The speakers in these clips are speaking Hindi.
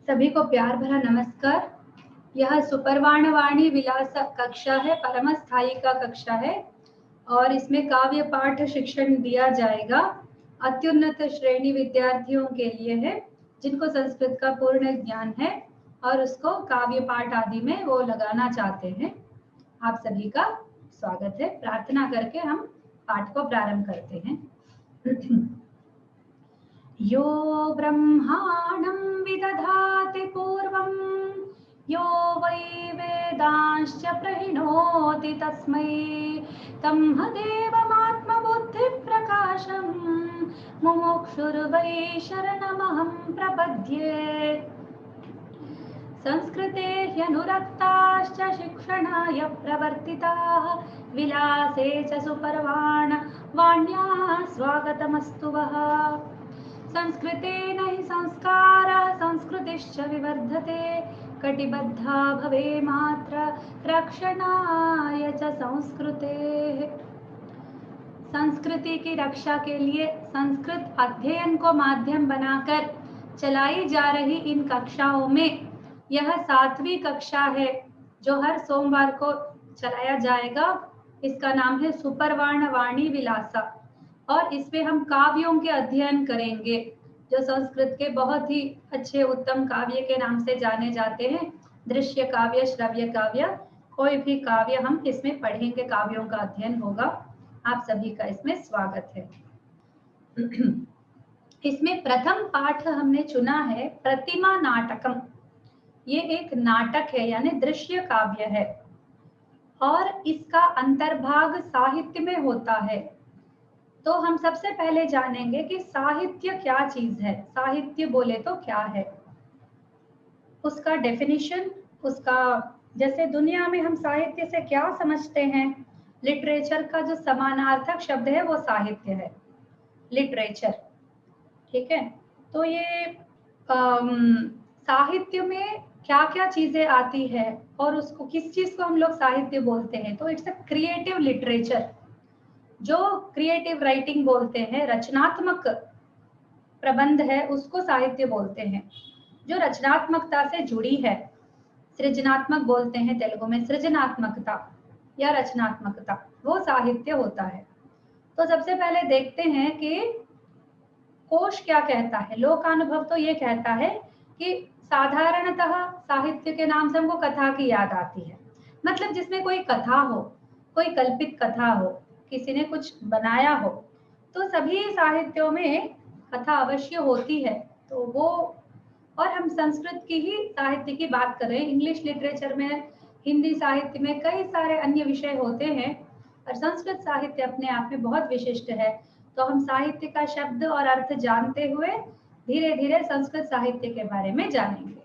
सभी को प्यार भरा नमस्कार। यह सुपर्वाण वाणी विलास कक्षा है, परम स्थायी का कक्षा है और इसमें काव्य पाठ शिक्षण दिया जाएगा। अत्युन्नत श्रेणी विद्यार्थियों के लिए है जिनको संस्कृत का पूर्ण ज्ञान है और उसको काव्य पाठ आदि में वो लगाना चाहते हैं। आप सभी का स्वागत है। प्रार्थना करके हम पाठ को प्रारंभ करते हैं। यो ब्रह्माणं विदधाति पूर्वं यो वै वेदांश्च प्रहिणोति तस्मै तदेवमात्मबुद्धिप्रकाशं मुमुक्षुर्वै शरणमहं प्रपद्ये। संस्कृते ह्यनुरक्ताश्च शिक्षणाय प्रवर्तिताः विलासे च सुपर्वाण वाण्या स्वागतमस्तु वः। संस्कृतेन हि संस्कारः संस्कृतिश्च विवर्धते कटिबद्धा भवे मात्र रक्षणाय च संस्कृतेः। संस्कृति की रक्षा के लिए संस्कृत अध्ययन को माध्यम बनाकर चलाई जा रही इन कक्षाओं में यह 7वीं कक्षा है जो हर सोमवार को चलाया जाएगा। इसका नाम है सुपर्वाण वाणी विलासा और इसमें हम काव्यों के अध्ययन करेंगे जो संस्कृत के बहुत ही अच्छे उत्तम काव्य के नाम से जाने जाते हैं। दृश्य काव्य, श्रव्य काव्य, कोई भी काव्य हम इसमें पढ़ेंगे, काव्यों का अध्ययन होगा। आप सभी का इसमें स्वागत है। इसमें प्रथम पाठ हमने चुना है प्रतिमा नाटकम। ये एक नाटक है यानी दृश्य काव्य है और इसका अंतर्भाग साहित्य में होता है। तो हम सबसे पहले जानेंगे कि साहित्य क्या चीज है। साहित्य बोले तो क्या है, उसका डेफिनेशन, उसका जैसे दुनिया में हम साहित्य से क्या समझते हैं। लिटरेचर का जो समानार्थक शब्द है वो साहित्य है, लिटरेचर। ठीक है, तो ये साहित्य में क्या क्या चीजें आती है और उसको किस चीज को हम लोग साहित्य बोलते हैं। तो इट्स अ क्रिएटिव लिटरेचर, जो क्रिएटिव राइटिंग बोलते हैं, रचनात्मक प्रबंध है, उसको साहित्य बोलते हैं। जो रचनात्मकता से जुड़ी है, सृजनात्मक बोलते हैं तेलुगु में, सृजनात्मकता या रचनात्मकता, वो साहित्य होता है। तो सबसे पहले देखते हैं कि कोश क्या कहता है। लोकानुभव तो ये कहता है कि साधारणतः साहित्य के नाम से हमको कथा की याद आती है, मतलब जिसमें कोई कथा हो, कोई कल्पित कथा हो, किसी ने कुछ बनाया हो। तो सभी साहित्यों में कथा अवश्य होती है। तो वो, और हम संस्कृत की ही साहित्य की बात कर रहे हैं। इंग्लिश लिटरेचर में, हिंदी साहित्य में कई सारे अन्य विषय होते हैं और संस्कृत साहित्य अपने आप में बहुत विशिष्ट है। तो हम साहित्य का शब्द और अर्थ जानते हुए धीरे धीरे संस्कृत साहित्य के बारे में जानेंगे।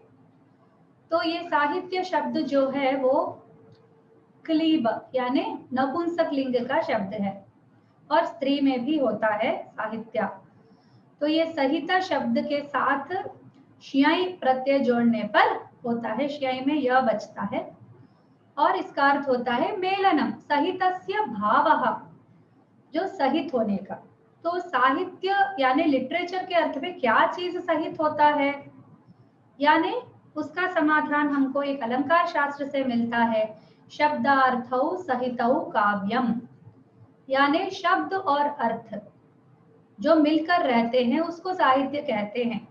तो ये साहित्य शब्द जो है वो क्लीब यानी नपुंसक लिंग का शब्द है और स्त्री में भी होता है साहित्य। तो ये सहिता शब्द के साथ श्याई प्रत्यय जोड़ने पर होता है। श्याई में यह बचता है और इसका अर्थ होता है मेलनम सहितस्य भावः, जो सहित होने का। तो साहित्य यानी लिटरेचर के अर्थ में क्या चीज सहित होता है, यानी उसका समाधान हमको एक अलंकार शास्त्र से मिलता है। शब्दार्थौ सहितौ काव्यम, यानी शब्द और अर्थ जो मिलकर रहते हैं उसको साहित्य कहते हैं।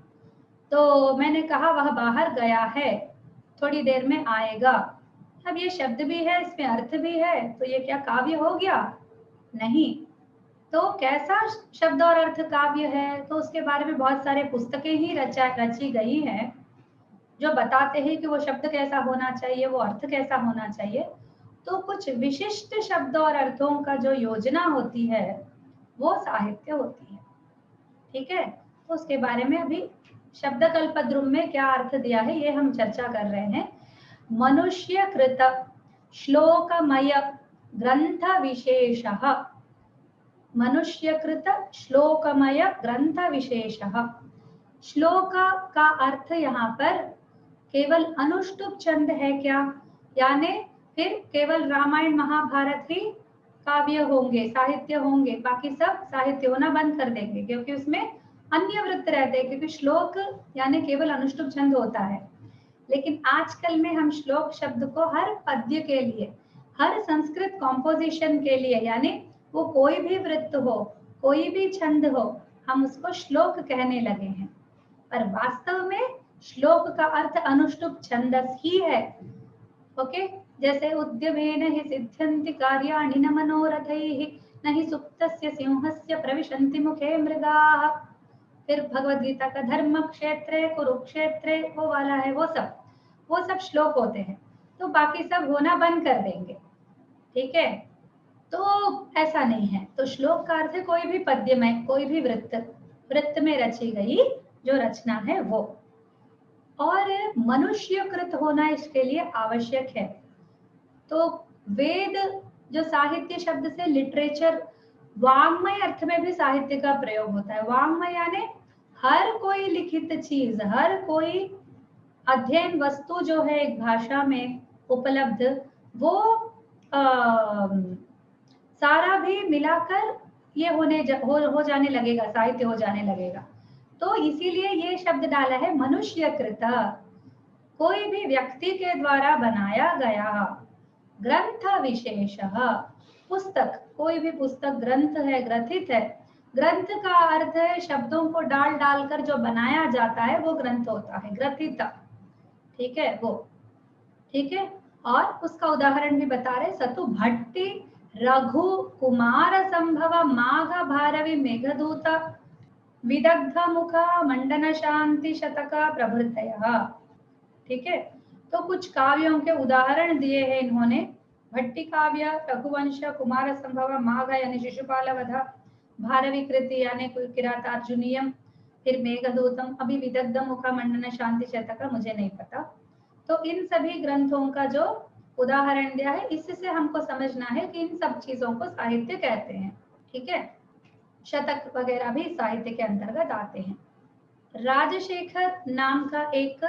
तो मैंने कहा वह बाहर गया है, थोड़ी देर में आएगा। अब ये शब्द भी है, इसमें अर्थ भी है, तो ये क्या काव्य हो गया? नहीं। तो कैसा शब्द और अर्थ काव्य है, तो उसके बारे में बहुत सारे पुस्तकें ही रची गई हैं जो बताते हैं कि वो शब्द कैसा होना चाहिए, वो अर्थ कैसा होना चाहिए। तो कुछ विशिष्ट शब्द और अर्थों का जो योजना होती है वो साहित्य होती है। ठीक है, तो उसके बारे में अभी शब्दकल्पद्रुम में क्या अर्थ दिया है ये हम चर्चा कर रहे हैं। मनुष्य कृत श्लोकमय ग्रंथ विशेषः, मनुष्यकृत श्लोकमय ग्रंथ विशेषः। श्लोक का अर्थ यहाँ पर केवल अनुष्टुप छंद है क्या, यानी फिर केवल रामायण महाभारत ही काव्य होंगे, साहित्य होंगे, बाकी सब साहित्य होना बंद कर देंगे क्योंकि उसमें अन्य वृत्त रहते हैं, क्योंकि श्लोक यानी केवल अनुष्टुप छंद होता है। लेकिन आजकल में हम श्लोक शब्द को हर पद्य के लिए, हर संस्कृत कॉम्पोजिशन के लिए, यानी वो कोई भी वृत्त हो, कोई भी छंद हो, हम उसको श्लोक कहने लगे हैं। पर वास्तव में श्लोक का अर्थ अनुष्टुप छंदस ही है। ओके, जैसे उद्यमेन हि सिद्ध्यन्ति कार्याणि न मनोरथैः न हि सुप्तस्य सिंहस्य प्रविशन्ति मुखे मृगाः। फिर भगवद गीता का धर्म क्षेत्रे कुरुक्षेत्रे वो वाला है, वो सब श्लोक होते हैं। तो बाकी सब होना बंद कर देंगे, ठीक है। तो ऐसा नहीं है। तो श्लोक का अर्थ है कोई भी पद्य में, कोई भी वृत्त में रची गई जो रचना है वो, और मनुष्यकृत होना इसके लिए आवश्यक है। तो वेद जो साहित्य शब्द से लिटरेचर, वाङ्मय अर्थ में भी साहित्य का प्रयोग होता है। वाङ्मय यानी हर कोई लिखित चीज, हर कोई अध्ययन वस्तु जो है एक भाषा में उपलब्ध, वो सारा भी मिलाकर ये हो जाने लगेगा, साहित्य हो जाने लगेगा। तो इसीलिए ये शब्द डाला है मनुष्यकृत, कोई भी व्यक्ति के द्वारा बनाया गया ग्रंथ विशेष, पुस्तक, कोई भी पुस्तक ग्रंथ है, ग्रथित है। ग्रंथ का अर्थ है शब्दों को डाल डालकर जो बनाया जाता है वो ग्रंथ होता है, ग्रथित, ठीक है वो, ठीक है। और उसका उदाहरण भी बता रहे, सतु भट्टी रघु कुमार संभव माघ भारवी मेघदूत विदग्ध मुख मंडन शांति शतक प्रभृतयः, ठीक है। तो कुछ काव्यों के उदाहरण दिए हैं इन्होंने। भट्टी काव्य, रघुवंश, कुमार संभव, माघ यानी शिशुपाल वध, भारवी कृति यानी किरातार्जुनीयम, फिर मेघदूतम, अभी विदग्ध मुख मंडन शांति शतक मुझे नहीं पता। तो इन सभी ग्रंथों का जो उदाहरण दिया है, इससे हमको समझना है कि इन सब चीजों को साहित्य कहते हैं, ठीक है। शतक वगैरह भी साहित्य के अंतर्गत आते हैं। राजशेखर नाम का एक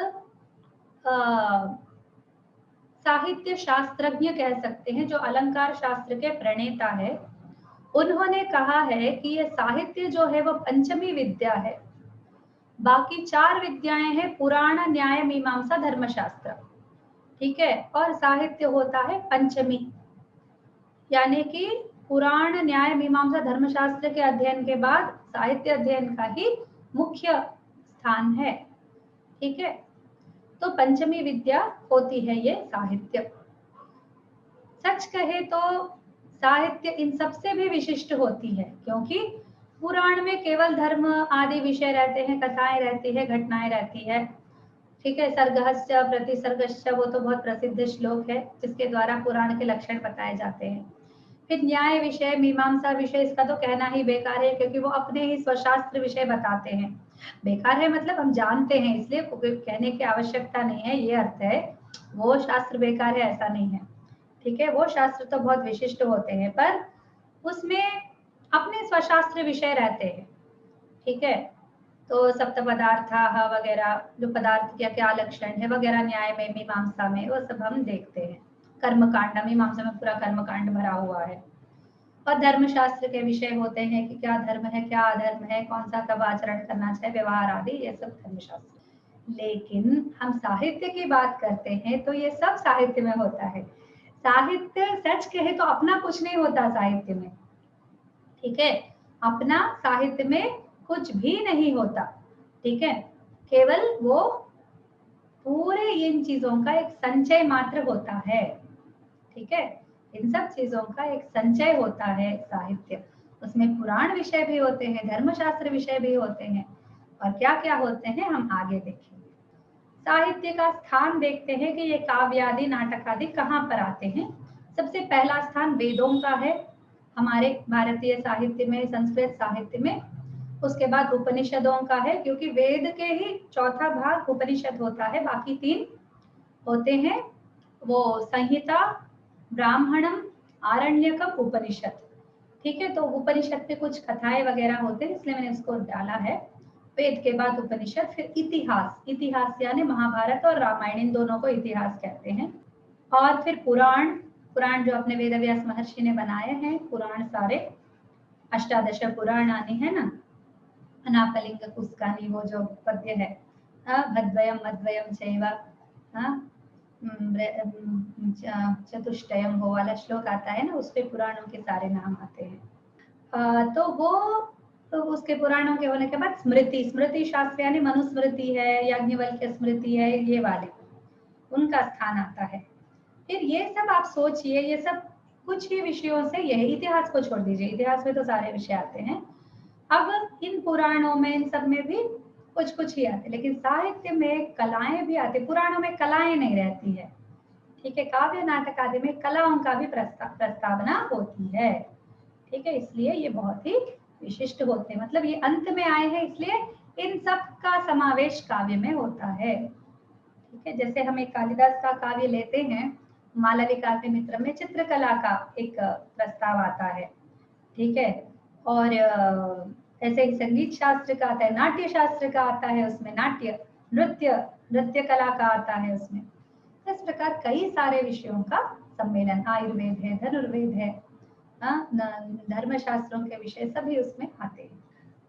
साहित्य शास्त्रज्ञ कह सकते हैं, जो अलंकार शास्त्र के प्रणेता है, उन्होंने कहा है कि ये साहित्य जो है वो पंचमी विद्या है। बाकी 4 विद्याएं हैं, पुराण, न्याय, मीमांसा, धर्मशास्त्र, ठीक है। और साहित्य होता है पंचमी, यानी कि पुराण, न्याय, मीमांसा, धर्मशास्त्र के अध्ययन के बाद साहित्य अध्ययन का ही मुख्य स्थान है, ठीक है। तो पंचमी विद्या होती है ये साहित्य। सच कहे तो साहित्य इन सबसे भी विशिष्ट होती है, क्योंकि पुराण में केवल धर्म आदि विषय रहते हैं, कथाएं रहती है, घटनाएं रहती है, ठीक है। सर्गस्य प्रतिसर्गश्च वो तो बहुत प्रसिद्ध श्लोक है जिसके द्वारा पुराण के लक्षण बताए जाते हैं। फिर न्याय विषय, मीमांसा विषय, इसका तो कहना ही बेकार है, क्योंकि वो अपने ही स्वशास्त्र विषय बताते हैं। बेकार है मतलब हम जानते हैं, इसलिए कहने की आवश्यकता नहीं है, ये अर्थ है। वो शास्त्र बेकार है ऐसा नहीं है, ठीक है। वो शास्त्र तो बहुत विशिष्ट होते हैं, पर उसमें अपने स्वशास्त्र विषय रहते हैं, ठीक है। तो सप्त पदार्थ वगैरह, जो पदार्थ क्या क्या लक्षण है वगैरह, न्याय में, मीमांसा में वो सब हम देखते हैं। कर्मकांड, मीमांसा में पूरा कर्मकांड भरा हुआ है। और धर्मशास्त्र के विषय होते हैं कि क्या धर्म है, क्या अधर्म है, कौन सा कब आचरण करना चाहिए, व्यवहार आदि, ये सब धर्मशास्त्र। लेकिन हम साहित्य की बात करते हैं तो ये सब साहित्य में होता है। साहित्य सच कहे तो अपना कुछ नहीं होता साहित्य में, ठीक है। अपना साहित्य में कुछ भी नहीं होता, ठीक है। केवल वो पूरे इन चीजों का एक संचय मात्र होता है, ठीक है। इन सब चीजों का एक संचय होता है साहित्य। उसमें पुराण विषय भी होते हैं, धर्मशास्त्र विषय भी होते हैं, और क्या क्या होते हैं हम आगे देखेंगे। साहित्य का स्थान देखते हैं कि ये काव्य आदि, नाटक आदि कहाँ पर आते हैं। सबसे पहला स्थान वेदों का है हमारे भारतीय साहित्य में, संस्कृत साहित्य में। उसके बाद उपनिषदों का है, क्योंकि वेद के ही चौथा भाग उपनिषद होता है, बाकी 3 होते हैं वो संहिता, ब्राह्मणम, आरण्यकम, उपनिषद, ठीक है। तो उपनिषद पे कुछ कथाएं वगैरह होते हैं, इसलिए मैंने उसको डाला है। वेद के बाद उपनिषद, फिर इतिहास, इतिहास यानी महाभारत और रामायण, इन दोनों को इतिहास कहते हैं। और फिर पुराण, पुराण जो अपने वेदव्यास महर्षि ने बनाए हैं, पुराण सारे 18 पुराणानि है ना, अनाकलिंग कुस्कानी, वो जो पद्य है, भद्वयम मद्वयम चैव, चतुष्टयम, वो वाला श्लोक आता है ना, उस पे पुराणों के सारे नाम आते हैं। तो वो, तो उसके पुराणों के होने के बाद स्मृति, स्मृति शास्त्र यानी मनुस्मृति है, याज्ञवल्क्य स्मृति है, ये वाले उनका स्थान आता है। फिर ये सब आप सोचिए, ये सब कुछ ही विषयों से, यह इतिहास को छोड़ दीजिए, इतिहास में तो सारे विषय आते हैं। अब इन पुराणों में, इन सब में भी कुछ कुछ ही आते, लेकिन साहित्य में कलाएं भी आती। पुराणों में कलाएं नहीं रहती है, ठीक है, काव्य नाटक आदि में कलाओं का भी प्रस्तावना होती है, ठीक है, इसलिए ये बहुत ही विशिष्ट होते हैं। मतलब ये अंत में आए हैं, इसलिए इन सब का समावेश काव्य में होता है, ठीक है। जैसे हम एक कालिदास का काव्य लेते हैं, मालवी काव्य मित्र में चित्रकला का एक प्रस्ताव आता है, ठीक है, और ऐसे ही संगीत शास्त्र का आता है, नाट्य शास्त्र का आता है, उसमें नाट्य, नृत्य कला का आता है उसमें। इस प्रकार कई सारे विषयों का सम्मेलन, आयुर्वेद है, धनुर्वेद है, धर्मशास्त्रों के विषय सभी उसमें आते हैं।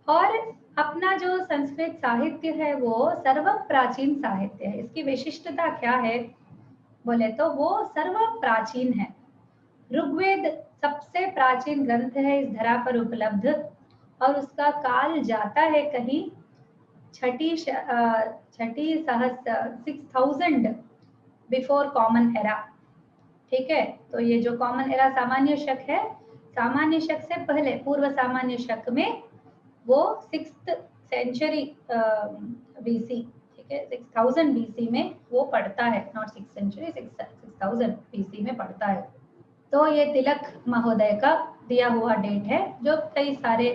और अपना जो संस्कृत साहित्य है वो सर्व प्राचीन साहित्य है। इसकी विशिष्टता क्या है बोले तो वो सर्व प्राचीन है। ऋग्वेद सबसे प्राचीन ग्रंथ है इस धरा पर उपलब्ध, और उसका काल जाता है कहीं छठी सहस्त्र 6000 बिफोर कॉमन एरा, ठीक है। तो ये जो कॉमन एरा सामान्य शक है, सामान्य शक से पहले पूर्व सामान्य शक में वो 6th सेंचुरी बीसी, ठीक है, 6000 बीसी में वो पड़ता है, नॉट 6th सेंचुरी, 6000 बीसी में पड़ता है। तो ये तिलक महोदय का दिया हुआ डेट है, जो कई सारे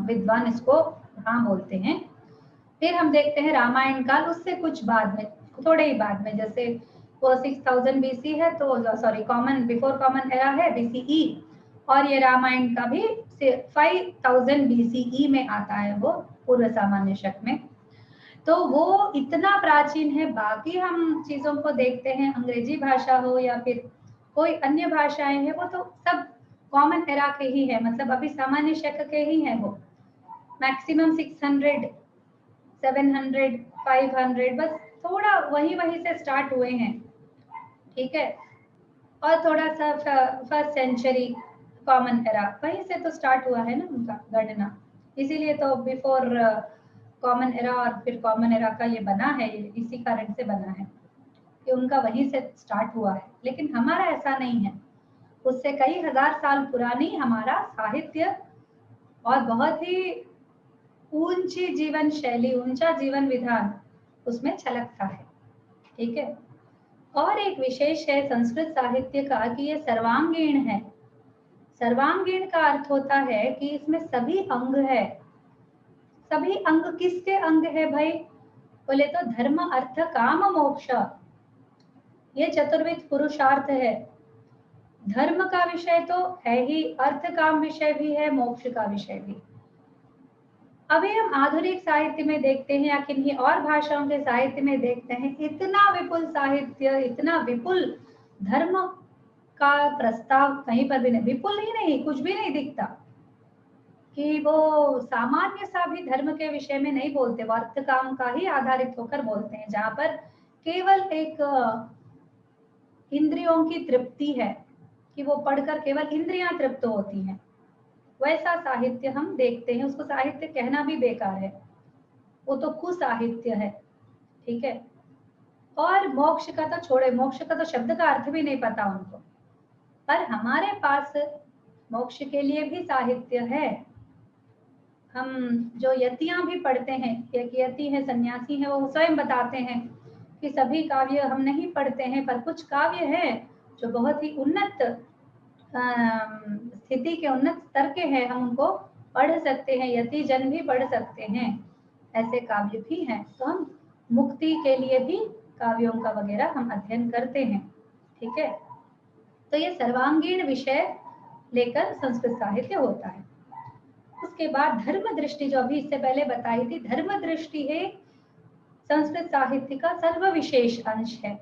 विद्वान इसको हाँ बोलते हैं। फिर हम देखते हैं रामायण काल, उससे कुछ बाद में, थोड़े ही बाद में, जैसे वो 6000 बीसी है, तो sorry common before common era है बीसीई, और ये रामायण का भी 5000 बीसीई में आता है, वो पूर्व सामान्य शक में। तो वो इतना प्राचीन है। बाकी हम चीजों को देखते हैं, अंग्रेजी भाषा हो या फिर कोई अन्य भाषाएं हैं, वो तो सब कॉमन एरा के ही है, मतलब अभी सामान्य शक के ही है। वो मैक्सिमम 600, 700, 500, बस थोड़ा वही से स्टार्ट हुए हैं, ठीक है, और थोड़ा सा फर्स्ट सेंचुरी कॉमन एरा वहीं से तो स्टार्ट हुआ है ना उनका गणना, इसीलिए तो बिफोर कॉमन एरा और फिर कॉमन एरा का ये बना है, इसी कारण से बना है कि उनका वहीं से स्टार्ट हुआ है। लेकिन हमारा ऐसा नहीं है, उससे कई हजार साल पुरानी हमारा साहित्य और बहुत ही ऊंची जीवन शैली, ऊंचा जीवन विधान उसमें छलकता है, ठीक है। और एक विशेष है संस्कृत साहित्य का कि ये सर्वांगीण है। सर्वांगीण का अर्थ होता है कि इसमें सभी अंग है। सभी अंग किसके अंग है भाई बोले तो धर्म अर्थ काम मोक्ष, ये चतुर्विध पुरुषार्थ है। धर्म का विषय तो है ही, अर्थ काम विषय भी है, मोक्ष का विषय भी। अभी हम आधुनिक साहित्य में देखते हैं या किन्हीं और भाषाओं के साहित्य में देखते हैं, इतना विपुल साहित्य, इतना विपुल धर्म का प्रस्ताव कहीं पर भी नहीं, विपुल ही नहीं, कुछ भी नहीं दिखता कि वो सामान्य सा भी धर्म के विषय में नहीं बोलते, वो अर्थ काम का ही आधारित होकर बोलते हैं, जहाँ पर केवल एक इंद्रियों की तृप्ति है कि वो पढ़कर केवल इंद्रियां तृप्त होती हैं, वैसा साहित्य हम देखते हैं। उसको साहित्य कहना भी बेकार है, वो तो कुसाहित्य है, ठीक है। और मोक्ष का तो छोड़े, मोक्ष का तो शब्द का अर्थ भी नहीं पता उनको, पर हमारे पास मोक्ष के लिए भी साहित्य है। हम जो यतियां भी पढ़ते हैं, एक यति है, सन्यासी है, वो स्वयं बताते हैं कि सभी काव्य हम नहीं पढ़ते हैं, पर कुछ काव्य हैं जो बहुत ही उन्नत स्थिति के, उन्नत स्तर के हैं, हम उनको पढ़ सकते हैं, यति जन भी पढ़ सकते हैं, ऐसे काव्य भी हैं। तो हम मुक्ति के लिए भी काव्यों का वगैरह हम अध्ययन करते हैं, ठीक है। तो ये सर्वांगीण विषय लेकर संस्कृत साहित्य होता है। उसके बाद धर्म दृष्टि, जो अभी इससे पहले बताई थी, धर्म दृष्टि है संस्कृत साहित्य का सर्व विशेष अंश है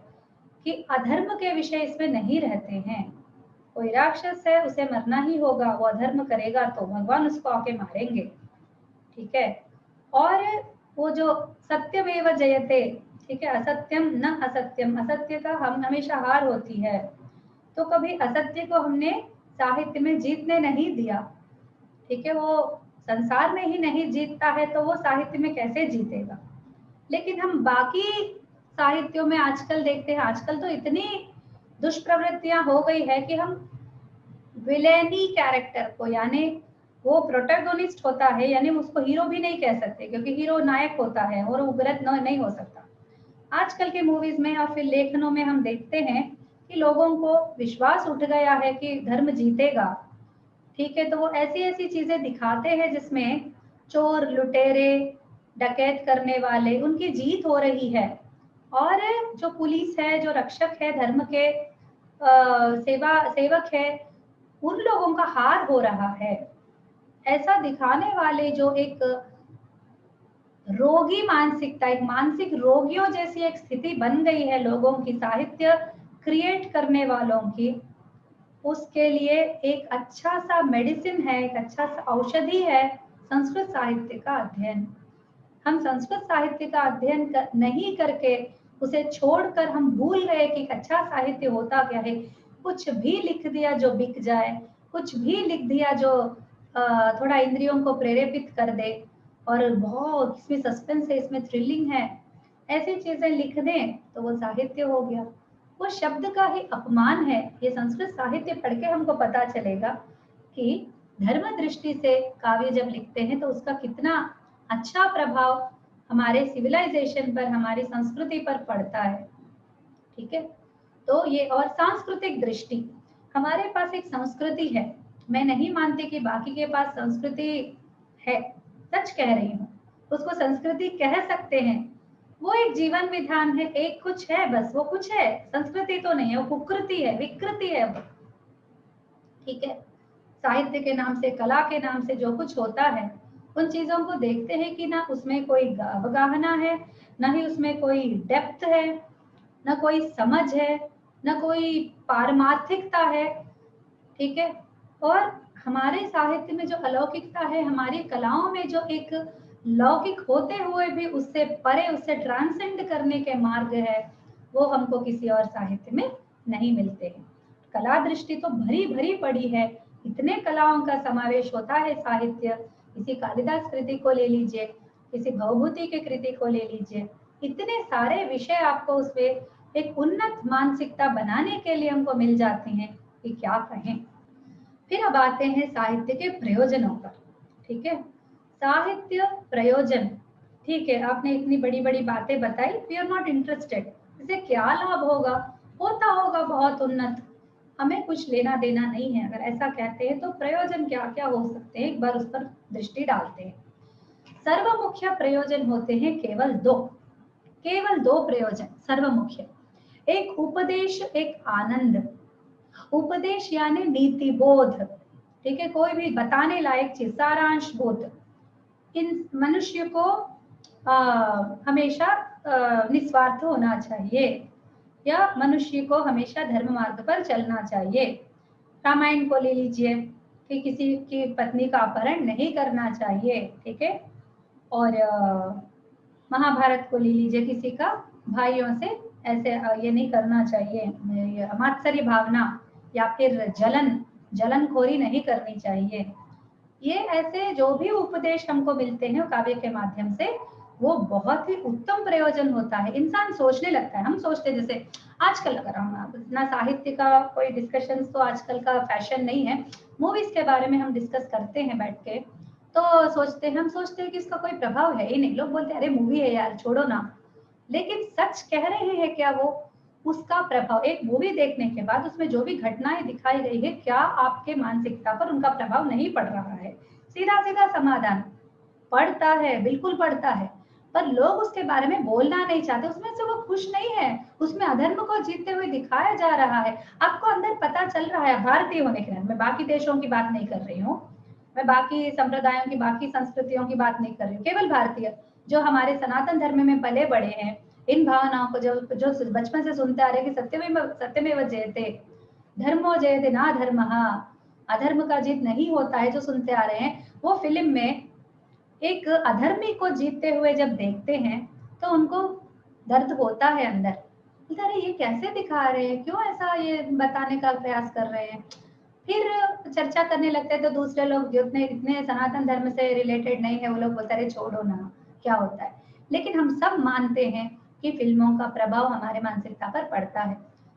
कि अधर्म के विषय इसमें नहीं रहते हैं। कोई राक्षस है, उसे मरना ही होगा, वो अधर्म करेगा तो भगवान उसको आके मारेंगे, ठीक है। और वो जो सत्यमेव जयते, ठीक है, असत्यम न असत्यम, असत्य का हम हमेशा हार होती है, तो कभी असत्य को हमने साहित्य में जीतने नहीं दिया, ठीक है। वो संसार में ही नहीं जीतता है तो वो साहित्य में कैसे जीतेगा। लेकिन हम बाकी साहित्यों में आजकल देखते हैं, आजकल तो इतनी दुष्प्रवृत्तियां हो गई है कि हम विलेनी कैरेक्टर को, यानी वो प्रोटैगोनिस्ट होता है, यानी उसको हीरो भी नहीं कह सकते क्योंकि हीरो नायक होता है और वो गलत नहीं हो सकता। आजकल के मूवीज में या फिर लेखनों में हम देखते हैं कि लोगों को विश्वास उठ गया है कि धर्म जीतेगा, ठीक है। तो वो ऐसी ऐसी चीजें दिखाते हैं जिसमें चोर लुटेरे डकैत करने वाले उनकी जीत हो रही है, और जो पुलिस है, जो रक्षक है, धर्म के सेवक है, उन लोगों का हार हो रहा है। ऐसा दिखाने वाले जो एक रोगी मानसिकता, एक मानसिक रोगियों जैसी एक स्थिति बन गई है लोगों की साहित्य क्रिएट करने वालों की, उसके लिए एक अच्छा सा मेडिसिन है, एक अच्छा सा औषधि है संस्कृत साहित्य का अध्ययन। हम संस्कृत साहित्य का अध्ययन नहीं करके उसे छोड़कर हम भूल गए कि अच्छा साहित्य होता क्या है। कुछ भी लिख दिया जो बिक जाए, कुछ भी लिख दिया जो थोड़ा इंद्रियों को प्रेरेपित कर दे, और बहुत इसमें सस्पेंस है, इसमें थ्रिलिंग है, ऐसी चीजें लिख दें तो वो साहित्य हो गया। वो शब्द का ही अपमान है। ये संस्कृत साहित्य पढ़ के हमको पता चलेगा कि धर्म दृष्टि से काव्य जब लिखते हैं तो उसका कितना अच्छा प्रभाव हमारे सिविलाइजेशन पर, हमारी संस्कृति पर पड़ता है, ठीक है। तो ये, और सांस्कृतिक दृष्टि, हमारे पास एक संस्कृति है, मैं नहीं मानती कि बाकी के पास संस्कृति है, सच कह रही हूँ, उसको संस्कृति कह सकते हैं। वो एक जीवन विधान है, एक कुछ है, बस वो कुछ है, संस्कृति तो नहीं है, वो कुकृति है, विकृति है वो, ठीक है। साहित्य के नाम से, कला के नाम से जो कुछ होता है, उन चीजों को देखते हैं कि ना उसमें कोई अवगाहना है, ना ही उसमें कोई डेप्थ है, ना कोई समझ है, ना कोई पारमार्थिकता है, ठीक है। और हमारे साहित्य में जो अलौकिकता है, हमारी कलाओं में जो एक लौकिक होते हुए भी उससे परे, उससे ट्रांसेंड करने के मार्ग है, वो हमको किसी और साहित्य में नहीं मिलते हैं। कला दृष्टि तो भरी भरी पड़ी है, इतने कलाओं का समावेश होता है साहित्य। किसी कालिदास कृति को ले लीजिए, किसी भवभूति के कृति को ले लीजिए, इतने सारे विषय आपको उसमें एक उन्नत मानसिकता बनाने के लिए हमको मिल जाते हैं कि क्या कहें। फिर अब आते हैं साहित्य के प्रयोजनों पर, ठीक है। साहित्य प्रयोजन, ठीक है, आपने इतनी बड़ी बड़ी बातें बताई, वी आर नॉट इंटरेस्टेड, इससे क्या लाभ होगा, होता होगा बहुत उन्नत, हमें कुछ लेना देना नहीं है। अगर ऐसा कहते हैं तो प्रयोजन क्या क्या हो सकते हैं, एक बार उस पर दृष्टि डालते हैं। सर्वमुख्य प्रयोजन होते हैं केवल दो, केवल दो प्रयोजन सर्वमुख्य, एक उपदेश, एक आनंद। उपदेश यानी नीति बोध, ठीक है, कोई भी बताने लायक चीज, सारांश बोध। इन मनुष्य को हमेशा निस्वार्थ होना चाहिए, या मनुष्य को हमेशा धर्म मार्ग पर चलना चाहिए। रामायण को ले लीजिए कि किसी की पत्नी का अपहरण नहीं करना चाहिए, ठीक है। और महाभारत को ले लीजिए, किसी का भाइयों से ऐसे ये नहीं करना चाहिए, मात्सर्य भावना या फिर जलनखोरी नहीं करनी चाहिए। ये ऐसे जो भी उपदेश हमको मिलते हैं काव्य के माध्यम से, वो बहुत ही उत्तम प्रयोजन होता है। इंसान सोचने लगता है, हम सोचते जैसे आजकल, अगर हम ना साहित्य का कोई डिस्कशन, तो आजकल का फैशन नहीं है, मूवीज के बारे में हम डिस्कस करते हैं बैठ के, तो हम सोचते हैं कि इसका कोई प्रभाव है ही नहीं। लोग बोलते हैं अरे मूवी है यार, छोड़ो ना। लेकिन सच कह रहे हैं क्या वो? उसका प्रभाव, एक मूवी देखने के बाद उसमें जो भी घटनाएं दिखाई गई है, क्या आपके मानसिकता पर उनका प्रभाव नहीं पड़ रहा है? सीधा सीधा समाधान, पड़ता है, बिल्कुल पड़ता है। पर लोग उसके बारे में बोलना नहीं चाहते, उसमें से वो खुश नहीं है, उसमें अधर्म को जीतते हुए दिखाया जा रहा है। आपको अंदर पता चल रहा है, भारतीय होने के नाते, मैं बाकी देशों की बात नहीं कर रही हूँ, मैं बाकी संप्रदायों की, बाकी संस्कृतियों की बात नहीं कर रही हूँ, केवल भारतीय जो हमारे सनातन धर्म में पले बड़े हैं, इन भावनाओं को जो जो बचपन से सुनते आ रहे हैं कि सत्यमेव जयते, धर्मो जयते ना धर्मः, अधर्म का जीत नहीं होता है, जो सुनते आ रहे हैं, वो फिल्म में एक अधर्मी को जीतते हुए जब देखते हैं तो उनको दर्द होता है अंदर, बोलते अरे ये कैसे दिखा रहे हैं, क्यों ऐसा ये बताने का प्रयास कर रहे हैं। फिर चर्चा करने लगते हैं तो दूसरे लोग जो इतने इतने सनातन धर्म से रिलेटेड नहीं है वो लोग बोलते अरे छोड़ो ना, क्या होता है। लेकिन हम सब मानते हैं कि फिल्मों का प्रभाव हमारे मानसिकता पर पड़ता है।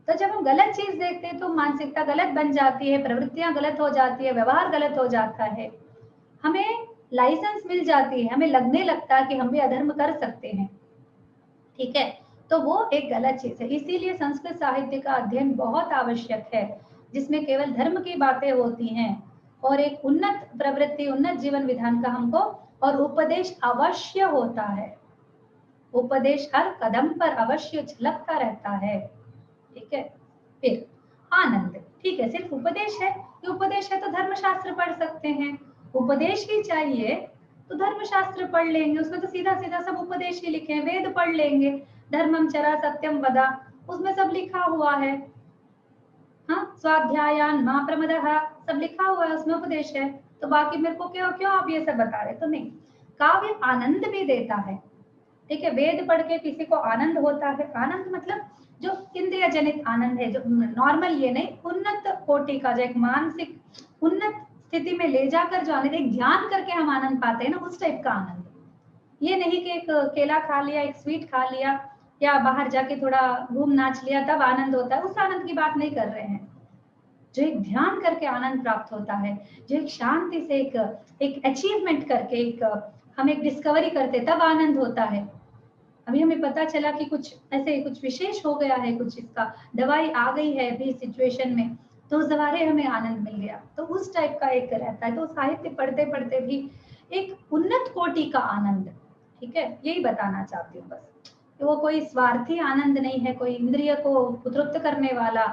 तो जब हम गलत चीज देखते हैं तो मानसिकता गलत बन जाती है, प्रवृत्तियां गलत हो जाती है, व्यवहार गलत हो जाता है, हमें लाइसेंस मिल जाती है, हमें लगने लगता है कि हम भी अधर्म कर सकते हैं। ठीक है, तो वो एक गलत चीज है। इसीलिए संस्कृत साहित्य का अध्ययन बहुत आवश्यक है, जिसमें केवल धर्म की बातें होती हैं और एक उन्नत प्रवृत्ति, उन्नत जीवन विधान का हमको और उपदेश अवश्य होता है। उपदेश हर कदम पर अवश्य झलकता रहता है। ठीक है, फिर आनंद, ठीक है, सिर्फ उपदेश है, ये उपदेश है तो धर्मशास्त्र पढ़ सकते हैं। उपदेश ही चाहिए तो धर्मशास्त्र पढ़ लेंगे, उसमें तो सीधा सीधा सब उपदेश ही लिखे हैं। वेद पढ़ लेंगे, धर्मम चरा सत्यम वदा, उसमें सब लिखा हुआ है। हाँ, स्वाध्यायान मां प्रमदः, सब लिखा हुआ है, उसमें उपदेश है। तो बाकी मेरे को क्यों क्यों आप ये सब बता रहे, तो नहीं, काव्य आनंद भी देता है। ठीक है, वेद पढ़ के किसी को आनंद होता है, आनंद मतलब जो इंद्रिय जनित आनंद है, जो नॉर्मल ये नहीं, उन्नत कोटि का, जो एक मानसिक उन्नत स्थिति में ले जाकर जो आनंद, एक ध्यान करके हम आनंद पाते हैं ना, उस टाइप का आनंद। ये नहीं कि एक केला खा लिया, एक स्वीट खा लिया, या बाहर जाके थोड़ा घूम नाच लिया तब आनंद होता है, उस आनंद की बात नहीं कर रहे हैं। जो एक ध्यान करके आनंद प्राप्त होता है, जो एक शांति से एक अचीवमेंट करके एक हम एक डिस्कवरी करते तब आनंद होता है। अभी हमें पता चला कि कुछ ऐसे कुछ विशेष हो गया है, कुछ इसका दवाई आ गई है अभी सिचुएशन में, तो उस दवारे हमें आनंद मिल गया, तो उस टाइप का एक रहता है। तो साहित्य पढ़ते पढ़ते भी एक उन्नत कोटि का आनंद, ठीक है, यही बताना चाहती हूँ बस। तो वो कोई स्वार्थी आनंद नहीं है, कोई इंद्रिय को तृप्त करने वाला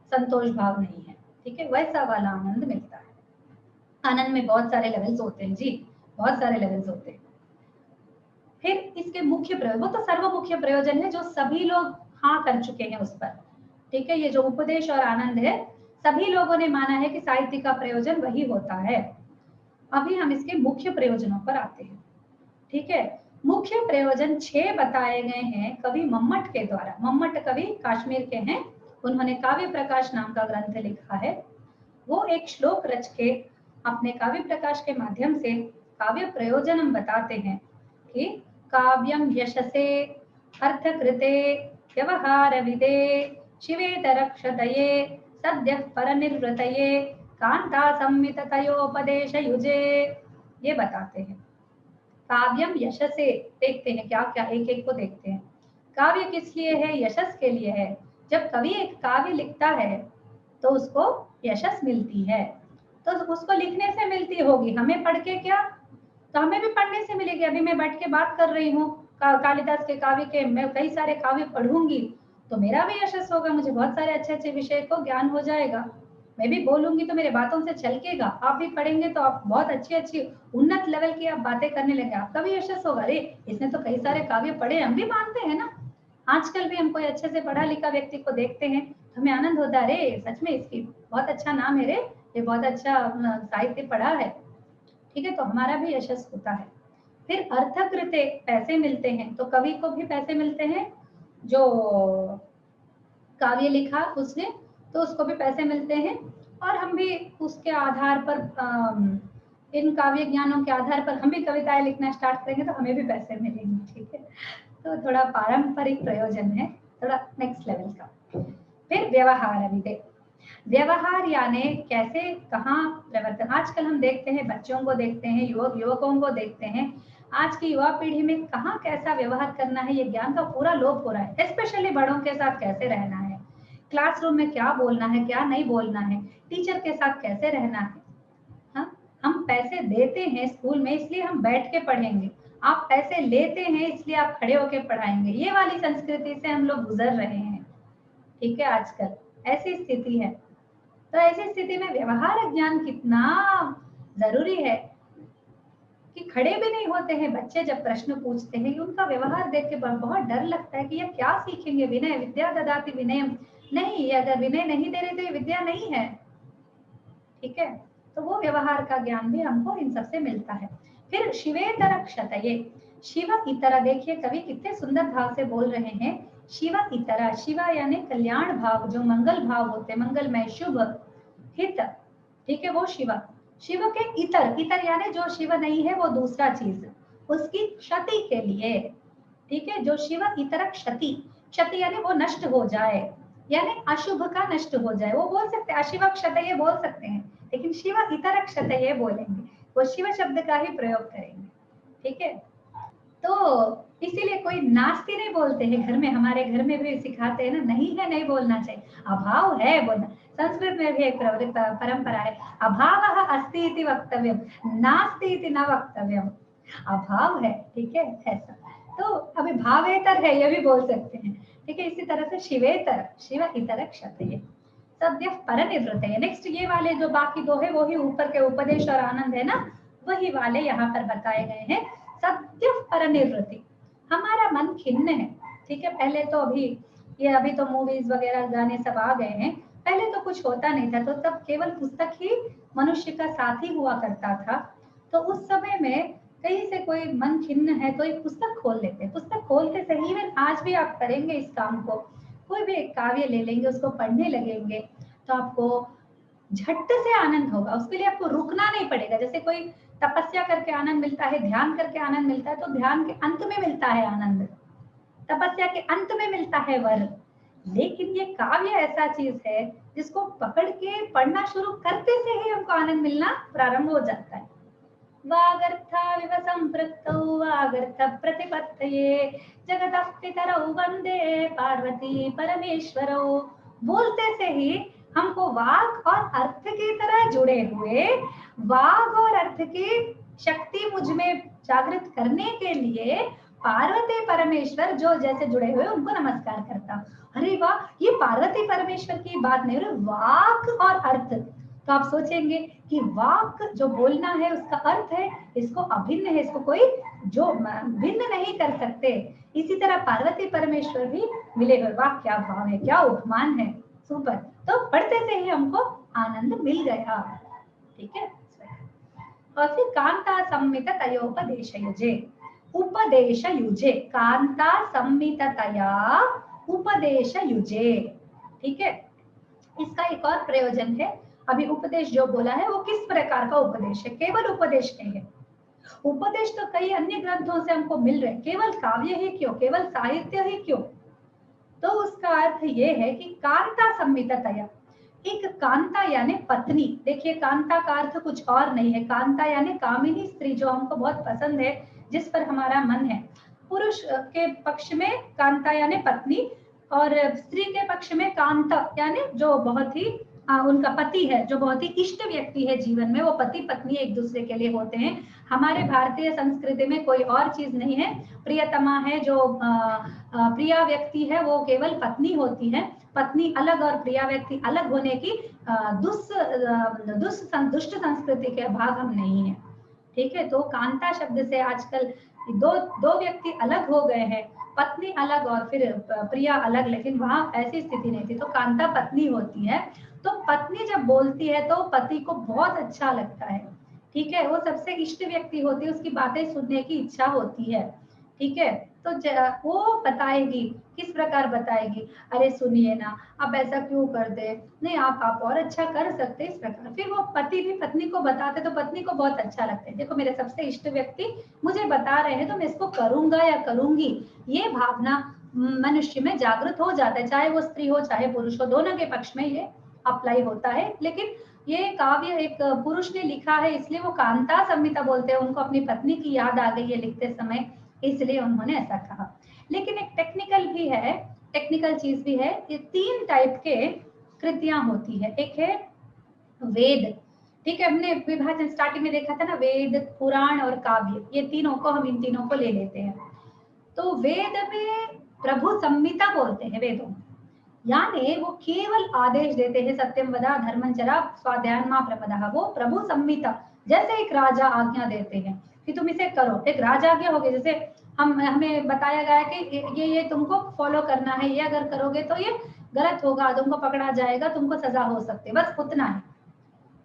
संतोष भाव नहीं है। ठीक है, वैसा वाला आनंद मिलता है। आनंद में बहुत सारे लेवल्स होते हैं जी, बहुत सारे लेवल्स होते हैं। फिर इसके मुख्य प्रयोग, वो तो सर्व मुख्य प्रयोजन है जो सभी लोग हाँ कर चुके हैं उस पर। ठीक है, ये जो उपदेश और आनंद है, सभी लोगों ने माना है कि साहित्य का प्रयोजन वही होता है। अभी हम इसके मुख्य प्रयोजनों पर आते हैं। ठीक है, मुख्य प्रयोजन 6 बताए गए हैं कवि मम्मट के द्वारा। मम्मट कवि काश्मीर के हैं, उन्होंने काव्य प्रकाश नाम का ग्रंथ लिखा है। वो एक श्लोक रच के अपने काव्य प्रकाश के माध्यम से काव्य प्रयोजन हम बताते हैं कि काव्यम यशसे अर्थकृते व्यवहार विदे शिवेत रक्षतये सद्यः परनिर्वृतये कांता संमिततयोपदेश युजे, ये बताते हैं। काव्यम यशसे, देखते हैं क्या क्या, एक एक को देखते हैं। काव्य किस लिए है, यशस के लिए है। जब कवि एक काव्य लिखता है तो उसको यशस मिलती है, तो उसको लिखने से मिलती होगी, हमें पढ़ के क्या, तो हमें भी पढ़ने से मिलेगी। अभी मैं बैठ के बात कर रही हूँ कालिदास के काव्य के, मैं कई सारे काव्य पढ़ूंगी तो मेरा भी यशस होगा, मुझे बहुत सारे अच्छे अच्छे विषय को ज्ञान हो जाएगा। मैं भी बोलूंगी तो मेरे बातों से छलकेगा, आप भी पढ़ेंगे तो आप बहुत अच्छी अच्छी उन्नत लेवल की आप बातें करने लगे, आपका भी यशस होगा। अरे इसने तो कई सारे काव्य पढ़े, हम भी मानते हैं ना। आजकल भी हम कोई अच्छे से पढ़ा लिखा व्यक्ति को देखते हैं तो हमें आनंद होता है, अरे सच में इसकी बहुत अच्छा नाम है रे, ये बहुत अच्छा साहित्य पढ़ा है। ठीक है, तो हमारा भी यशस होता है। फिर अर्थकृते, पैसे मिलते हैं, तो कवि को भी पैसे मिलते हैं, जो काव्य लिखा उसने तो उसको भी पैसे मिलते हैं, और हम भी उसके आधार पर इन काव्य ज्ञानों के आधार पर हम भी कविताएं लिखना स्टार्ट करेंगे तो हमें भी पैसे मिलेंगे। ठीक है, तो थोड़ा पारंपरिक प्रयोजन है, थोड़ा नेक्स्ट लेवल का। फिर व्यवहार विदे, व्यवहार यानी कैसे कहाँ प्रवर्तन। आजकल हम देखते हैं, बच्चों को देखते हैं, युवकों को देखते हैं, आज की युवा पीढ़ी में कहाँ कैसा व्यवहार करना है, ये ज्ञान का पूरा लोप हो रहा है। स्पेशली बड़ों के साथ कैसे रहना है, क्लासरूम में क्या बोलना है, क्या नहीं बोलना है, टीचर के साथ कैसे रहना है। हाँ, हम पैसे देते हैं स्कूल में इसलिए हम बैठ के पढ़ेंगे, आप पैसे लेते हैं इसलिए आप खड़े होकर पढ़ाएंगे, ये वाली संस्कृति से हम लोग गुजर रहे हैं। ठीक है, आजकल ऐसी स्थिति है। तो ऐसी स्थिति में व्यवहार ज्ञान कितना जरूरी है कि खड़े भी नहीं होते हैं बच्चे जब प्रश्न पूछते हैं, उनका व्यवहार देख के बहुत डर लगता है कि ये क्या सीखेंगे। विनय विद्या ददाति विनयम, नहीं, अगर विनय नहीं दे रहे तो ये विद्या नहीं है। ठीक है, तो वो व्यवहार का ज्ञान भी हमको इन सबसे मिलता है। फिर शिवेतर क्षतये, शिव इतर, देखिए कवि कितने सुंदर भाव से बोल रहे हैं। शिव इतर, शिव यानी कल्याण भाव, जो मंगल भाव होते हैं, मंगलमय शुभ हित, ठीक है, वो शिव। शिव के इतर, इतर यानी जो शिव नहीं है वो दूसरा चीज, उसकी क्षति के लिए, ठीक है, जो शिव इतर क्षति, क्षति यानी वो नष्ट हो जाए, यानी अशुभ का नष्ट हो जाए, वो बोल सकते हैं अशिव क्षतये बोल सकते हैं, लेकिन शिव इतर क्षतये बोलेंगे, वो शिव शब्द का ही प्रयोग करेंगे, ठीक है। तो इसीलिए कोई नास्ति नहीं बोलते हैं घर में, हमारे घर में भी सिखाते हैं ना, नहीं है नहीं बोलना चाहिए, अभाव है बोलना। संस्कृत में भी एक परंपरा है, अभावः अस्ति इति वक्तव्यम, नास्ति इति न वक्तव्यम, अभाव है, ठीक है, ऐसा। तो अभी भावेतर है ये भी बोल सकते हैं, ठीक है। इसी तरह से शिवेतर, शिव इतर क्षतये, सद्य परनिवृत्त है। नेक्स्ट ये वाले जो बाकी दो है वो ही ऊपर के उपदेश और आनंद है ना, वही वाले यहाँ पर बताए गए हैं। सद्य परनिवृत्ति, हमारा मन खिन्न है, ठीक है। पहले तो अभी तो मूवीज वगैरह गाने सब आ गए हैं, पहले तो कुछ होता नहीं था, तो तब केवल पुस्तक ही मनुष्य का साथी हुआ करता था। तो उस समय में कहीं से कोई मन खिन्न है तो एक पुस्तक खोल लेते, पुस्तक खोलते से ही, इवन आज भी आप करेंगे इस काम को, कोई भी एक काव्य ले लेंगे, उसको पढ़ने लगेंगे तो आपको झट से आनंद होगा, उसके लिए आपको रुकना नहीं पड़ेगा। जैसे कोई तपस्या करके आनंद मिलता है, ध्यान करके आनंद मिलता है, तो ध्यान के अंत में मिलता है आनंद, तपस्या के अंत में मिलता है वर। लेकिन ये काव्य ऐसा चीज है जिसको पकड़ के पढ़ना शुरू करते से ही हमको आनंद मिलना प्रारंभ हो जाता है। वागर्थाविव संपृक्तौ वागर्थ प्रतिपत्तये जगतः पितरौ वंदे पार्वती परमेश्वरौ, बोलते से ही हमको वाग और अर्थ की तरह जुड़े हुए, वाग और अर्थ की शक्ति मुझ में जागृत करने के लिए पार्वती परमेश्वर जो जैसे जुड़े हुए उनको नमस्कार करता। अरे वाह, ये पार्वती परमेश्वर की बात नहीं, वाक और अर्थ। तो आप सोचेंगे कि वाक जो बोलना है उसका अर्थ है, इसको अभिन्न है, इसको कोई जो भिन्न नहीं कर सकते। इसी तरह पार्वती परमेश्वर भी मिले हुए, वाह क्या भाव है, क्या उपमान है, सुपर। तो पढ़ते से ही हमको आनंद मिल गया, ठीक है। और फिर कांता संमित तयोपदेश युजे, उपदेश युजे, कांता संमिततया उपदेश युजे, ठीक है। इसका एक और प्रयोजन है, अभी उपदेश जो बोला है वो किस प्रकार का उपदेश है, केवल उपदेश नहीं है। उपदेश तो कई अन्य ग्रंथों से हमको मिल रहे, केवल काव्य ही क्यों, केवल साहित्य ही क्यों। तो उसका अर्थ ये है कि कांता संमिततया, एक कांता यानी पत्नी, देखिए कांता का अर्थ कुछ और नहीं है, कांता यानी कामिनी स्त्री, जो हमको बहुत पसंद है, जिस पर हमारा मन है। पुरुष के पक्ष में कांता यानी पत्नी, और स्त्री के पक्ष में कांता यानी जो बहुत ही उनका पति है, जो बहुत ही इष्ट व्यक्ति है जीवन में, वो पति पत्नी एक दूसरे के लिए होते हैं। हमारे भारतीय संस्कृति में कोई और चीज नहीं है, प्रियतमा है, जो प्रिया व्यक्ति है वो केवल पत्नी होती है, पत्नी अलग और प्रिया व्यक्ति अलग होने की दुष्ट संस्कृति के भाग हम नहीं है, ठीक है। तो कांता शब्द से आजकल दो व्यक्ति अलग हो गए हैं, पत्नी अलग और फिर प्रिया अलग, लेकिन वहां ऐसी स्थिति नहीं थी, तो कांता पत्नी होती है। तो पत्नी जब बोलती है तो पति को बहुत अच्छा लगता है, ठीक है, वो सबसे इष्ट व्यक्ति होती है, उसकी बातें सुनने की इच्छा होती है, ठीक है। तो वो बताएगी, किस प्रकार बताएगी, अरे सुनिए ना, आप ऐसा क्यों कर दे, नहीं आप और अच्छा कर सकते, इस प्रकार। फिर वो पति भी पत्नी को बताते तो पत्नी को बहुत अच्छा लगता है, देखो मेरे सबसे इष्ट व्यक्ति मुझे बता रहे हैं तो मैं इसको करूंगा या करूंगी, ये भावना मनुष्य में जागृत हो जाता है, चाहे वो स्त्री हो चाहे पुरुष हो, दोनों के पक्ष में ये अप्लाई होता है। लेकिन ये काव्य एक पुरुष ने लिखा है, इसलिए वो कांता संहिता बोलते हैं, उनको अपनी पत्नी की याद आ गई है लिखते समय, इसलिए उन्होंने ऐसा कहा। लेकिन एक टेक्निकल भी है, टेक्निकल चीज भी है, ये 3 टाइप के कृतियां होती है। एक है वेद, ठीक है, हमने विभाजन स्टार्टिंग में देखा था ना, वेद, पुराण और काव्य, ये तीनों को हम इन तीनों को ले लेते हैं। तो वेद में प्रभु संहिता बोलते हैं वेदों, यानी वो केवल आदेश देते हैं, सत्यम वदा धर्मं चरा स्वाध्यायन मा प्रमदः, वो प्रभु संहिता, जैसे एक राजा आज्ञा देते हैं कि तुम इसे करो, एक राजा आज्ञा हो गई, जैसे हमें बताया गया है कि ये तुमको फॉलो करना है, ये अगर करोगे तो ये गलत होगा, तुमको पकड़ा जाएगा, तुमको सजा हो सकती है, बस उतना है।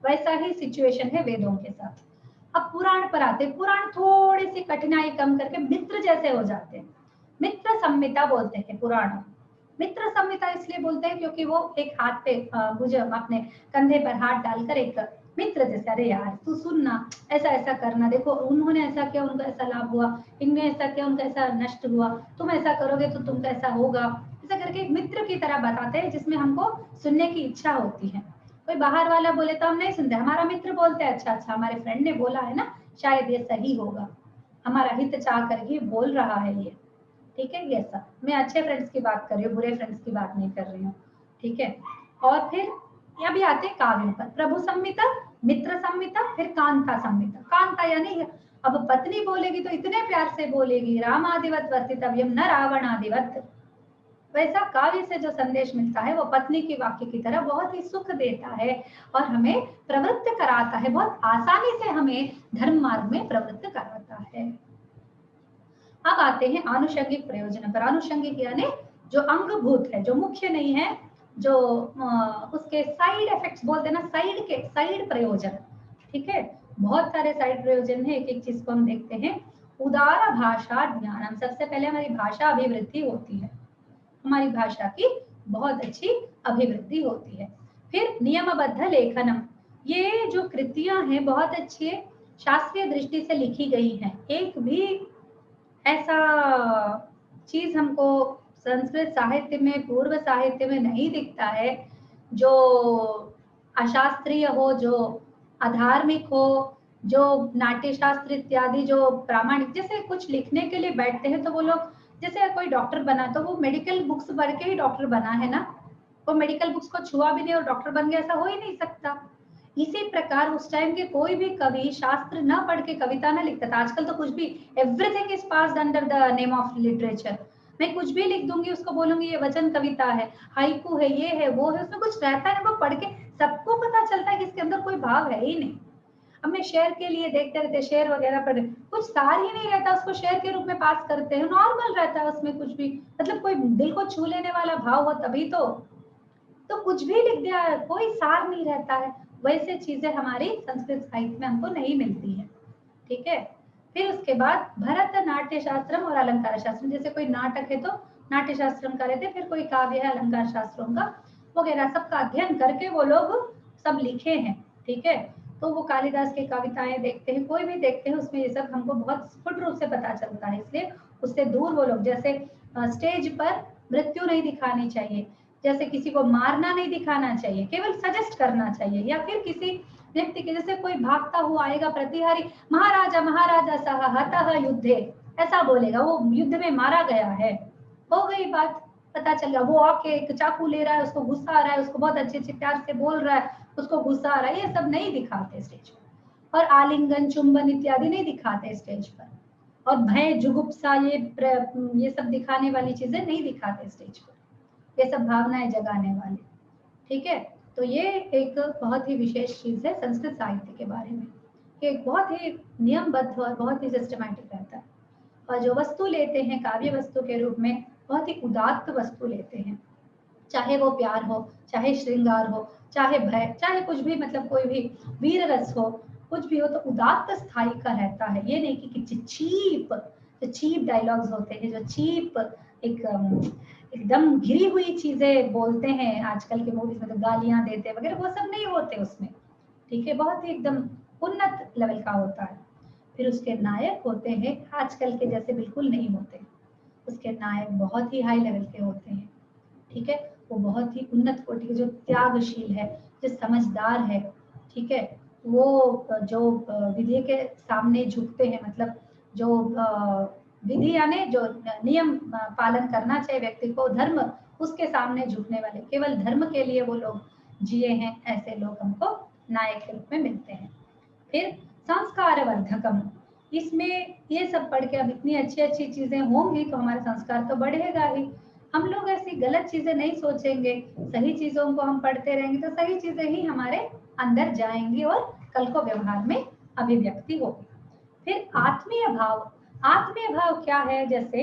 वैसा ही सिचुएशन है वेदों के साथ। अब पुराण पर आते हैं। पुराण थोड़ी सी कठिनाई कम करके मित्र जैसे हो जाते हैं। मित्र संहिता बोलते हैं पुराण। मित्र संहिता इसलिए बोलते हैं क्योंकि वो एक हाथ पे मुझे अपने कंधे पर हाथ डालकर एक मित्र जैसे, अरे यार तू सुनना, ऐसा ऐसा करना, देखो उन्होंने ऐसा किया उनका ऐसा लाभ हुआ, इनने ऐसा किया उनका ऐसा नष्ट हुआ, तुम ऐसा करोगे तो तुमका ऐसा होगा, ऐसा करके एक मित्र की तरह बताते हैं जिसमें हमको सुनने की इच्छा होती है। कोई बाहर वाला बोले तो हम नहीं सुनते, हमारा मित्र बोलते हैं अच्छा अच्छा हमारे फ्रेंड ने बोला है ना, शायद ये सही होगा, हमारा हित चाह करके बोल रहा है ये, ठीक है। ये सब मैं अच्छे फ्रेंड्स की बात कर रही हूँ, बुरे फ्रेंड्स की बात नहीं कर रही हूँ, ठीक है। और फिर अभी आते हैं काव्य पर। प्रभु संहिता, मित्र संहिता, फिर कांता संहिता। कांता यानी अब पत्नी बोलेगी तो इतने प्यार से बोलेगी, रामादिवत वर्तितव्यम न रावणादिवत। वैसा काव्य से जो संदेश मिलता है वो पत्नी के वाक्य की तरह बहुत ही सुख देता है और हमें प्रवृत्त कराता है, बहुत आसानी से हमें धर्म मार्ग में प्रवृत्त कराता है। अब आते हैं आनुषंगिक प्रयोजन पर। आनुषंगिक यानी जो अंगभूत है, जो मुख्य नहीं है, जो उसके साइड इफेक्ट्स बोलते हैं ना, साइड के साइड प्रयोजन, ठीक है। बहुत सारे साइड प्रयोजन है, एक एक चीज को हम देखते हैं। उदार भाषा ज्ञानम, सबसे पहले हमारी भाषा अभिवृद्धि होती है, हमारी भाषा की बहुत अच्छी अभिवृद्धि होती है। फिर नियमबद्ध लेखनम, ये जो कृतियां हैं बहुत अच्छी शास्त्रीय दृष्टि से लिखी गई हैं, एक भी ऐसा चीज हमको संस्कृत साहित्य में, पूर्व साहित्य में नहीं दिखता है जो अशास्त्रीय हो, जो अधार्मिक हो, जो नाट्य शास्त्र इत्यादि जो प्रामाणिक, जैसे कुछ लिखने के लिए बैठते हैं तो वो लोग, जैसे कोई डॉक्टर बना तो वो मेडिकल बुक्स पढ़ के ही डॉक्टर बना है ना, वो मेडिकल बुक्स को छुआ भी नहीं और डॉक्टर बन गया, ऐसा हो ही नहीं सकता। इसी प्रकार उस टाइम के कोई भी कवि शास्त्र न पढ़ के कविता न लिखता था। आजकल तो कुछ भी, everything is passed under the name of literature. मैं कुछ भी लिख दूंगी, उसको बोलूंगी ये वचन कविता है, हाइकू है, ये है वो है, उसमें कुछ रहता है ना, वो पढ़ के सबको पता चलता है कि इसके अंदर कोई भाव है ही नहीं। अब मैं शेर के लिए देखते रहते, शेर वगैरह पढ़, कुछ सार ही नहीं रहता, उसको शेर के रूप में पास करते हैं, नॉर्मल रहता है उसमें कुछ भी, मतलब कोई दिल को छू लेने वाला भाव हो तभी तो कुछ भी लिख दिया, कोई सार नहीं रहता है। वैसे चीजें हमारी संस्कृत साहित्य में हमको नहीं मिलती है, ठीक है। फिर उसके बाद भरत नाट्य शास्त्रम और अलंकार शास्त्र, जैसे कोई नाटक है तो नाट्य शास्त्रम का रहते, फिर कोई काव्य है अलंकार शास्त्रों का वगैरह, सबका अध्ययन करके वो लोग सब लिखे हैं, ठीक है। तो वो कालिदास की कविताएं देखते हैं, कोई भी देखते हैं, उसमें ये सब हमको बहुत स्फुट रूप से पता चलता है। इसलिए उससे दूर वो लोग, जैसे स्टेज पर मृत्यु नहीं दिखानी चाहिए, जैसे किसी को मारना नहीं दिखाना चाहिए, केवल सजेस्ट करना चाहिए, या फिर किसी व्यक्ति के, जैसे कोई भागता हुआ आएगा प्रतिहारी, महाराजा महाराजा सह हतः युद्धे, ऐसा बोलेगा, वो युद्ध में मारा गया है, हो गई बात, पता चल गया। वो आके एक चाकू ले रहा है, उसको गुस्सा आ रहा है, उसको बहुत अच्छे अच्छे प्यार से बोल रहा है, उसको गुस्सा आ रहा है, ये सब नहीं दिखाते स्टेज पर। और आलिंगन चुंबन इत्यादि नहीं दिखाते स्टेज पर, और भय जुगुप्सा ये सब दिखाने वाली चीजें नहीं दिखाते स्टेज पर, ये सब भावनाएं जगाने वाले, ठीक है। तो ये एक बहुत ही विशेष चीज है संस्कृत साहित्य के बारे में, कि बहुत ही नियमबद्ध और बहुत ही सिस्टमैटिक रहता है। और जो वस्तु लेते हैं काव्य वस्तु के रूप में, बहुत ही उदात्त वस्तु लेते हैं, चाहे वो प्यार हो, चाहे श्रृंगार हो, चाहे भय, चाहे कुछ भी, मतलब कोई भी वीर रस हो, कुछ भी हो, तो उदात्त स्थायी का रहता है। ये नहीं कि चीप, जो चीप डायलॉग्स होते हैं, जो चीप एक एकदम घिरी हुई चीजें बोलते हैं आजकल के मूवीज में, तो गालियां देते वगैरह, वो सब नहीं होते उसमें, ठीक है। बहुत ही एकदम उन्नत लेवल का होता है। फिर उसके नायक होते हैं आजकल के जैसे बिल्कुल नहीं होते, उसके नायक बहुत ही हाई लेवल के होते हैं, ठीक है। वो बहुत ही उन्नत कोटि के, जो त्यागशील है, जो समझदार है, ठीक है। वो जो विधि के सामने झुकते हैं, मतलब जो विधि यानी जो नियम पालन करना चाहिए व्यक्ति को, धर्म, उसके सामने झुकने वाले, केवल धर्म के लिए वो लोग जिए हैं, ऐसे लोग हमको नायक के रूप में मिलते हैं। फिर संस्कार वर्धकम, इसमें ये सब पढ़ के अब इतनी अच्छी अच्छी चीजें होंगी तो हमारा संस्कार तो बढ़ेगा ही। हम लोग ऐसी गलत चीजें नहीं सोचेंगे, सही चीजों को हम पढ़ते रहेंगे तो सही चीजें ही हमारे अंदर जाएंगी और कल को व्यवहार में अभिव्यक्ति होगी। फिर आत्मीय भाव, आत्मीय भाव क्या है, जैसे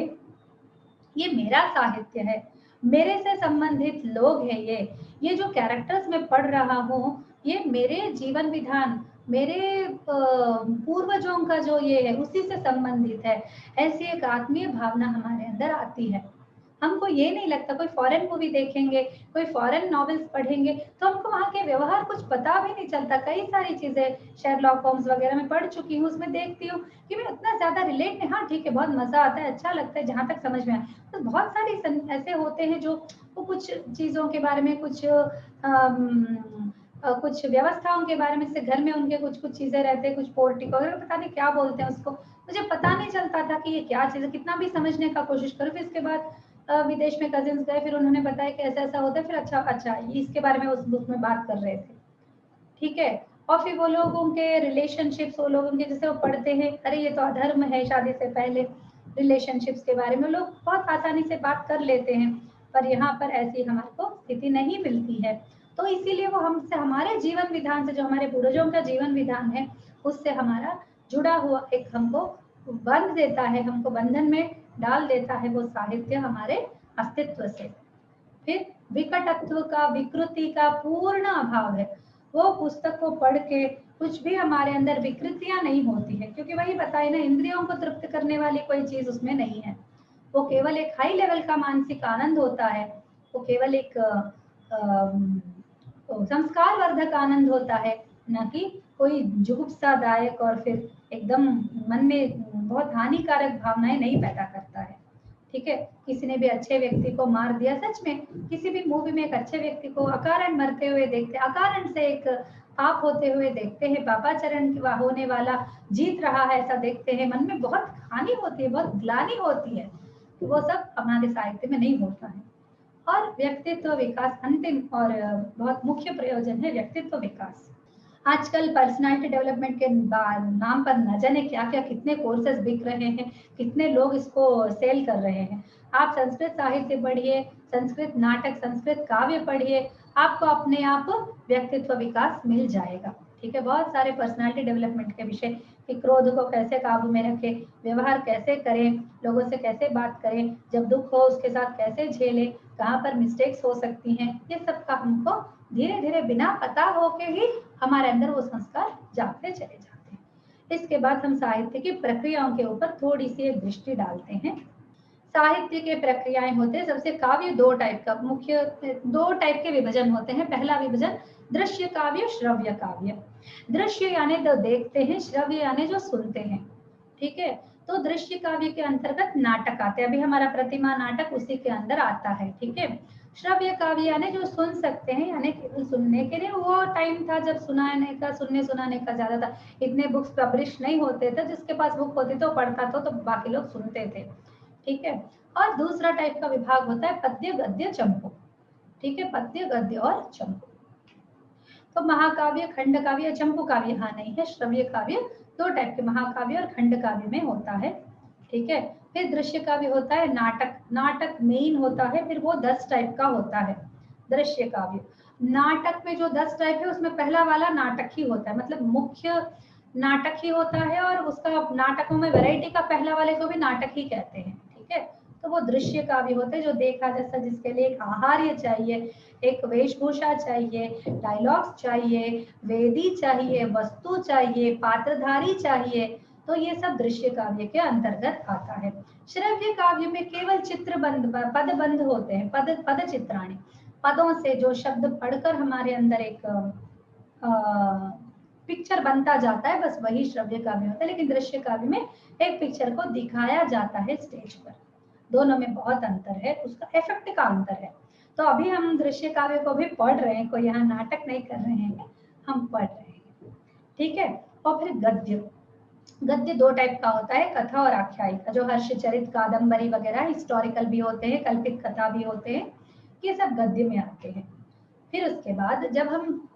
ये मेरा साहित्य है, मेरे से संबंधित लोग हैं, ये जो कैरेक्टर्स मैं पढ़ रहा हूँ, ये मेरे जीवन विधान, मेरे पूर्वजों का जो ये है उसी से संबंधित है, ऐसी एक आत्मीय भावना हमारे अंदर आती है। हमको ये नहीं लगता, कोई फॉरेन मूवी देखेंगे, कोई फॉरेन नॉवेल्स पढ़ेंगे तो हमको वहाँ के व्यवहार कुछ पता भी नहीं चलता। कई सारी चीजें शेरलॉक होम्स वगैरह में पढ़ चुकी हूँ, उसमें देखती हूँ कि मैं उतना ज्यादा रिलेट नहीं, हाँ ठीक है बहुत मजा आता है, अच्छा लगता है जहाँ तक समझ में आए। तो बहुत सारी ऐसे होते हैं जो वो कुछ चीजों के बारे में, कुछ व्यवस्थाओं के बारे में, जैसे घर में उनके कुछ कुछ चीजें रहते हैं, कुछ पोर्टिक वगैरह, पता नहीं क्या बोलते हैं उसको, मुझे पता नहीं चलता था कि ये क्या चीज है, कितना भी समझने का कोशिश करूँ। फिर इसके बाद विदेश में कजिन्स गए, फिर उन्होंने बताया कि ऐसा ऐसा होता है, फिर अच्छा अच्छा इसके बारे में उस बुक में बात कर रहे थे, ठीक है। और फिर वो लोगों के रिलेशनशिप्स, वो लोगों के जैसे वो पढ़ते हैं, अरे ये तो अधर्म है शादी से पहले, रिलेशनशिप्स के बारे में लोग बहुत आसानी से बात कर लेते हैं, पर यहाँ पर ऐसी हमारे को स्थिति नहीं मिलती है। तो इसीलिए वो हमसे, हमारे जीवन विधान से, जो हमारे पूर्वजों का जीवन विधान है उससे हमारा जुड़ा हुआ एक हमको बंध देता है, हमको बंधन में डाल देता है वो साहित्य हमारे अस्तित्व से। फिर विकटत्व का, विकृति का पूर्ण अभाव है। वो पुस्तक को पढ़ के कुछ भी हमारे अंदर विकृतियां नहीं होती है, क्योंकि वही बताए ना, इंद्रियों को तृप्त करने वाली कोई चीज उसमें नहीं है। वो केवल एक हाई लेवल का मानसिक आनंद होता है, वो केवल एक संस्कार वर्धक आनंद होता है, न कि कोई जुगुप्सादायक और फिर एकदम मन में बहुत हानिकारक भावनाएं नहीं पैदा करता है। ठीक है, किसी ने भी अच्छे व्यक्ति को मार दिया, सच में किसी भी मूवी में एक अच्छे व्यक्ति को अकारण मरते हुए देखते, अकारण से एक पाप होते हुए देखते हैं, पापाचरण होने वाला जीत रहा है ऐसा देखते हैं, मन में बहुत हानि होती है, बहुत ग्लानि होती है। तो वो सब हमारे साहित्य में नहीं होता है। और व्यक्तित्व विकास, अंतिम और बहुत मुख्य प्रयोजन है व्यक्तित्व विकास। आजकल पर्सनालिटी डेवलपमेंट के नाम पर न जाने क्या क्या कितने कोर्सेज बिक रहे हैं, कितने लोग इसको सेल कर रहे हैं। आप संस्कृत साहित्य पढ़िए, संस्कृत नाटक, संस्कृत काव्य पढ़िए, आपको अपने आप व्यक्तित्व विकास मिल जाएगा। ठीक है, बहुत सारे पर्सनालिटी डेवलपमेंट के विषय, कि क्रोध को कैसे काबू में रखें, व्यवहार कैसे करें, लोगों से कैसे बात करें, जब दुख हो उसके साथ कैसे झेलें, कहाँ पर मिस्टेक्स हो सकती हैं, ये सब का हमको धीरे धीरे बिना पता हो के ही हमारे अंदर वो संस्कार जागते चले जाते हैं। इसके बाद हम साहित्य की प्रक्रियाओं के ऊपर थोड़ी सी एक दृष्टि डालते हैं। साहित्य के प्रक्रियाएं होते हैं, सबसे काव्य दो टाइप का, मुख्य दो टाइप के विभाजन होते हैं। पहला विभाजन दृश्य काव्य, श्रव्य काव्य। दृश्य यानी जो देखते हैं, श्रव्य यानी जो सुनते हैं। ठीक है, तो दृश्य काव्य के अंतर्गत नाटक आते हैं, अभी हमारा प्रतिमा नाटक उसी के अंदर आता है। ठीक है, श्रव्य काव्य यानी जो सुन सकते हैं, यानी केवल सुनने के लिए, वो टाइम था जब सुनाने का, सुनने सुनाने का ज्यादा था, इतने बुक्स पब्लिश नहीं होते थे, जिसके पास बुक होती तो पढ़ता था, तो बाकी लोग सुनते थे। ठीक है, और दूसरा टाइप का विभाग होता है पद्य गद्य चंपू। ठीक है, पद्य गद्य और चंपू। तो महाकाव्य, खंड काव्य, चंपू काव्य यहाँ नहीं है। श्रव्य काव्य दो टाइप के, महाकाव्य और खंड काव्य में होता है। ठीक है, फिर दृश्य काव्य होता है, नाटक, नाटक मेन होता है, फिर वो 10 टाइप का होता है। दृश्य काव्य नाटक में जो 10 टाइप है उसमें पहला वाला नाटक ही होता है, मतलब मुख्य नाटक ही होता है, और उसका नाटकों में वैरायटी का पहला वाले को भी नाटक ही कहते हैं। ठीक है, तो वो दृश्य काव्य होते हैं, जो देखा जैसा, जिसके लिए एक आहार्य चाहिए, एक वेशभूषा चाहिए, डायलॉग्स चाहिए, वेदी चाहिए, वस्तु चाहिए, पात्रधारी चाहिए, तो ये सब दृश्य काव्य के अंतर्गत आता है। श्रव्य काव्य में केवल चित्रबंध, पदबंध होते हैं, पद चित्राणी, पदों से जो शब्द पढ़कर हमारे अंदर एक पिक्चर बनता जाता है, बस वही श्रव्य काव्य होता है। लेकिन दृश्य काव्य में एक पिक्चर को दिखाया जाता है स्टेज पर। दोनों में बहुत अंतर है, उसका इफेक्ट का अंतर है। तो अभी हम दृश्य काव्य को भी पढ़ रहे हैं, कोई यहाँ नाटक नहीं कर रहे हैं, हम पढ़ रहे हैं। ठीक है, और फिर गद्य। गद्य दो टाइप का होता है, कथा और आख्यायिका, जो हर्षचरित, कादम्बरी वगैरह हिस्टोरिकल भी होते हैं, कल्पित कथा भी होते हैं, ये सब गद्य में आते हैं। फिर उसके बाद जब हम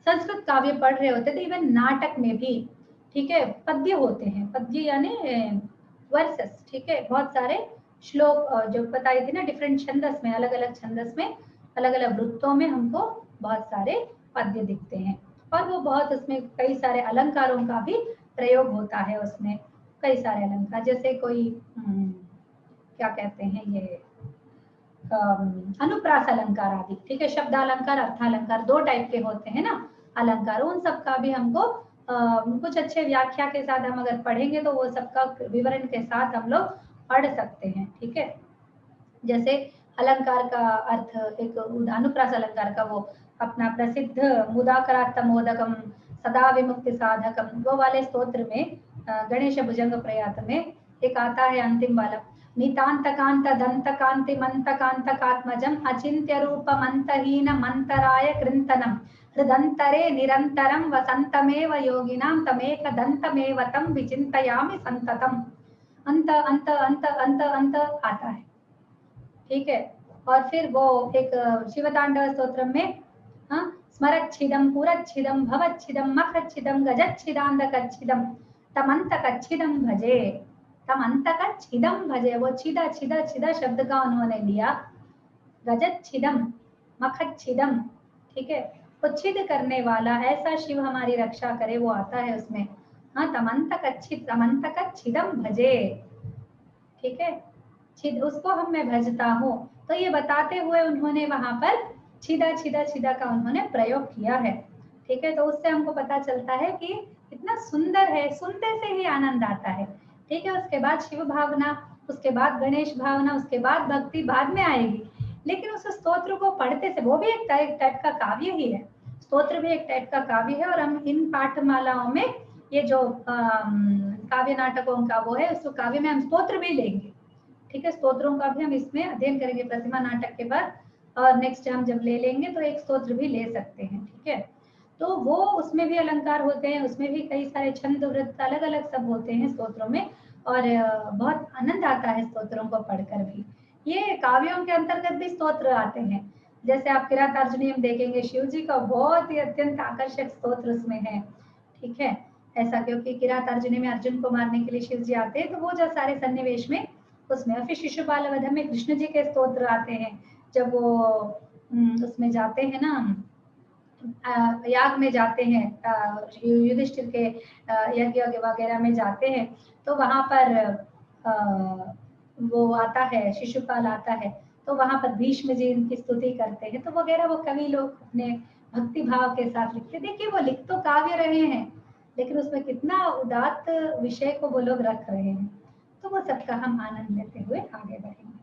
संस्कृत काव्य पढ़ रहे होते थे, इवन नाटक में भी, ठीक है, पद्य होते हैं, पद्य यानी वर्सेस। ठीक है, बहुत सारे श्लोक जो बताई थी ना, डिफरेंट छंदस में, अलग अलग छंदस में, अलग अलग वृत्तों में हमको बहुत सारे पद्य दिखते हैं। और वो बहुत, उसमें कई सारे अलंकारों का भी प्रयोग होता है, उसमें कई सारे अलंकार, जैसे कोई क्या कहते हैं ये, अनुप्रास अलंकार आदि। ठीक है, शब्द अलंकार, अर्थ अलंकार, दो टाइप के होते हैं ना अलंकार, उन सब का भी हमको कुछ अच्छे व्याख्या के साथ हम अगर पढ़ेंगे तो वो सबका विवरण के साथ हम लोग पढ़ सकते हैं। ठीक है, जैसे अलंकार का अर्थ, एक अनुप्रास अलंकार का वो अपना प्रसिद्ध मुदाकरात्त मोदकम सदा विमुक्ति साधकम, वो वाले स्तोत्र में गणेश भुजंग प्रयात में एक आता है अंतिम वाला, नितांतकांत दंतकांति मंतकांतकात्मजम अचिंत्य रूप मंतहीन मंतराय कृंतनम हृदंतरे निरंतरम वसंतमेव योगिनां तमेक दंतमेव तम विचिंतयामि संततम। अंत अंत अंत अंत अंत आता है। ठीक है, और फिर वो एक शिवतांडव स्तोत्र में स्मरच्छिदम पुरच्छिदम भवच्छिदम मखच्छिदम गजच्छिदांधकच्छिदम तमंतकच्छिदम भजे, तमंतकच्छिदम भजे, वो छिदा छिदा छिदा शब्द का उन्होंने लिया, गजच्छिदम मखच्छिदम। ठीक है, वो छिद करने वाला ऐसा शिव हमारी रक्षा करे, वो आता है उसमें। तमंतकच्छिदम भजे। ठीक है, छिद उसको हम मैं भजता हूँ। तो ये बताते हुए उन्होंने वहां पर छिदा छिदा छिदा का उन्होंने प्रयोग किया है। ठीक है, तो उससे हमको पता चलता है कि कितना सुंदर है, सुनते से ही आनंद आता है। ठीक है, उसके बाद शिव भावना, उसके बाद गणेश भावना, उसके बाद भक्ति बाद में आएगी। लेकिन उस स्तोत्र को पढ़ते से, वो भी एक टाइप का काव्य ही है, स्तोत्र भी एक टाइप का काव्य है। और हम इन पाठमालाओं में ये जो काव्य नाटकों का वो है, उस काव्य में हम स्तोत्र भी लेंगे। ठीक है, स्तोत्रों का भी हम इसमें अध्ययन करेंगे प्रतिमा नाटक के बाद, और नेक्स्ट हम जब ले लेंगे तो एक स्तोत्र भी ले सकते हैं। ठीक है, तो वो उसमें भी अलंकार होते हैं, उसमें भी कई सारे छंद वृत्त अलग अलग सब होते हैं स्तोत्रों में, और बहुत आनंद आता है स्तोत्रों को पढ़कर भी। ये काव्यों के अंतर्गत भी स्तोत्र आते हैं, जैसे आप किरातार्जुनीयम देखेंगे, शिव जी का बहुत ही अत्यंत आकर्षक स्तोत्र उसमें है। ठीक है, ऐसा क्योंकि किरातार्जुनी में अर्जुन को मारने के लिए शिव जी आते हैं, तो वो जो सारे सन्निवेश में उसमें, फिर शिशुपाल वध में कृष्ण जी के स्तोत्र आते हैं, जब वो उसमें जाते हैं ना, याग में जाते हैं, युधिष्ठिर के यज्ञ वगैरह में जाते हैं, तो वहां पर वो आता है, शिशुपाल आता है, तो वहां पर भीष्म जी इनकी स्तुति करते हैं, तो वगैरह वो कवि लोग अपने भक्ति भाव के साथ लिखते। देखिए, वो लिख तो काव्य रहे हैं, लेकिन उसमें कितना उदात्त विषय को वो लोग रख रहे हैं, तो वो सबका हम आनंद लेते हुए आगे बढ़ेंगे।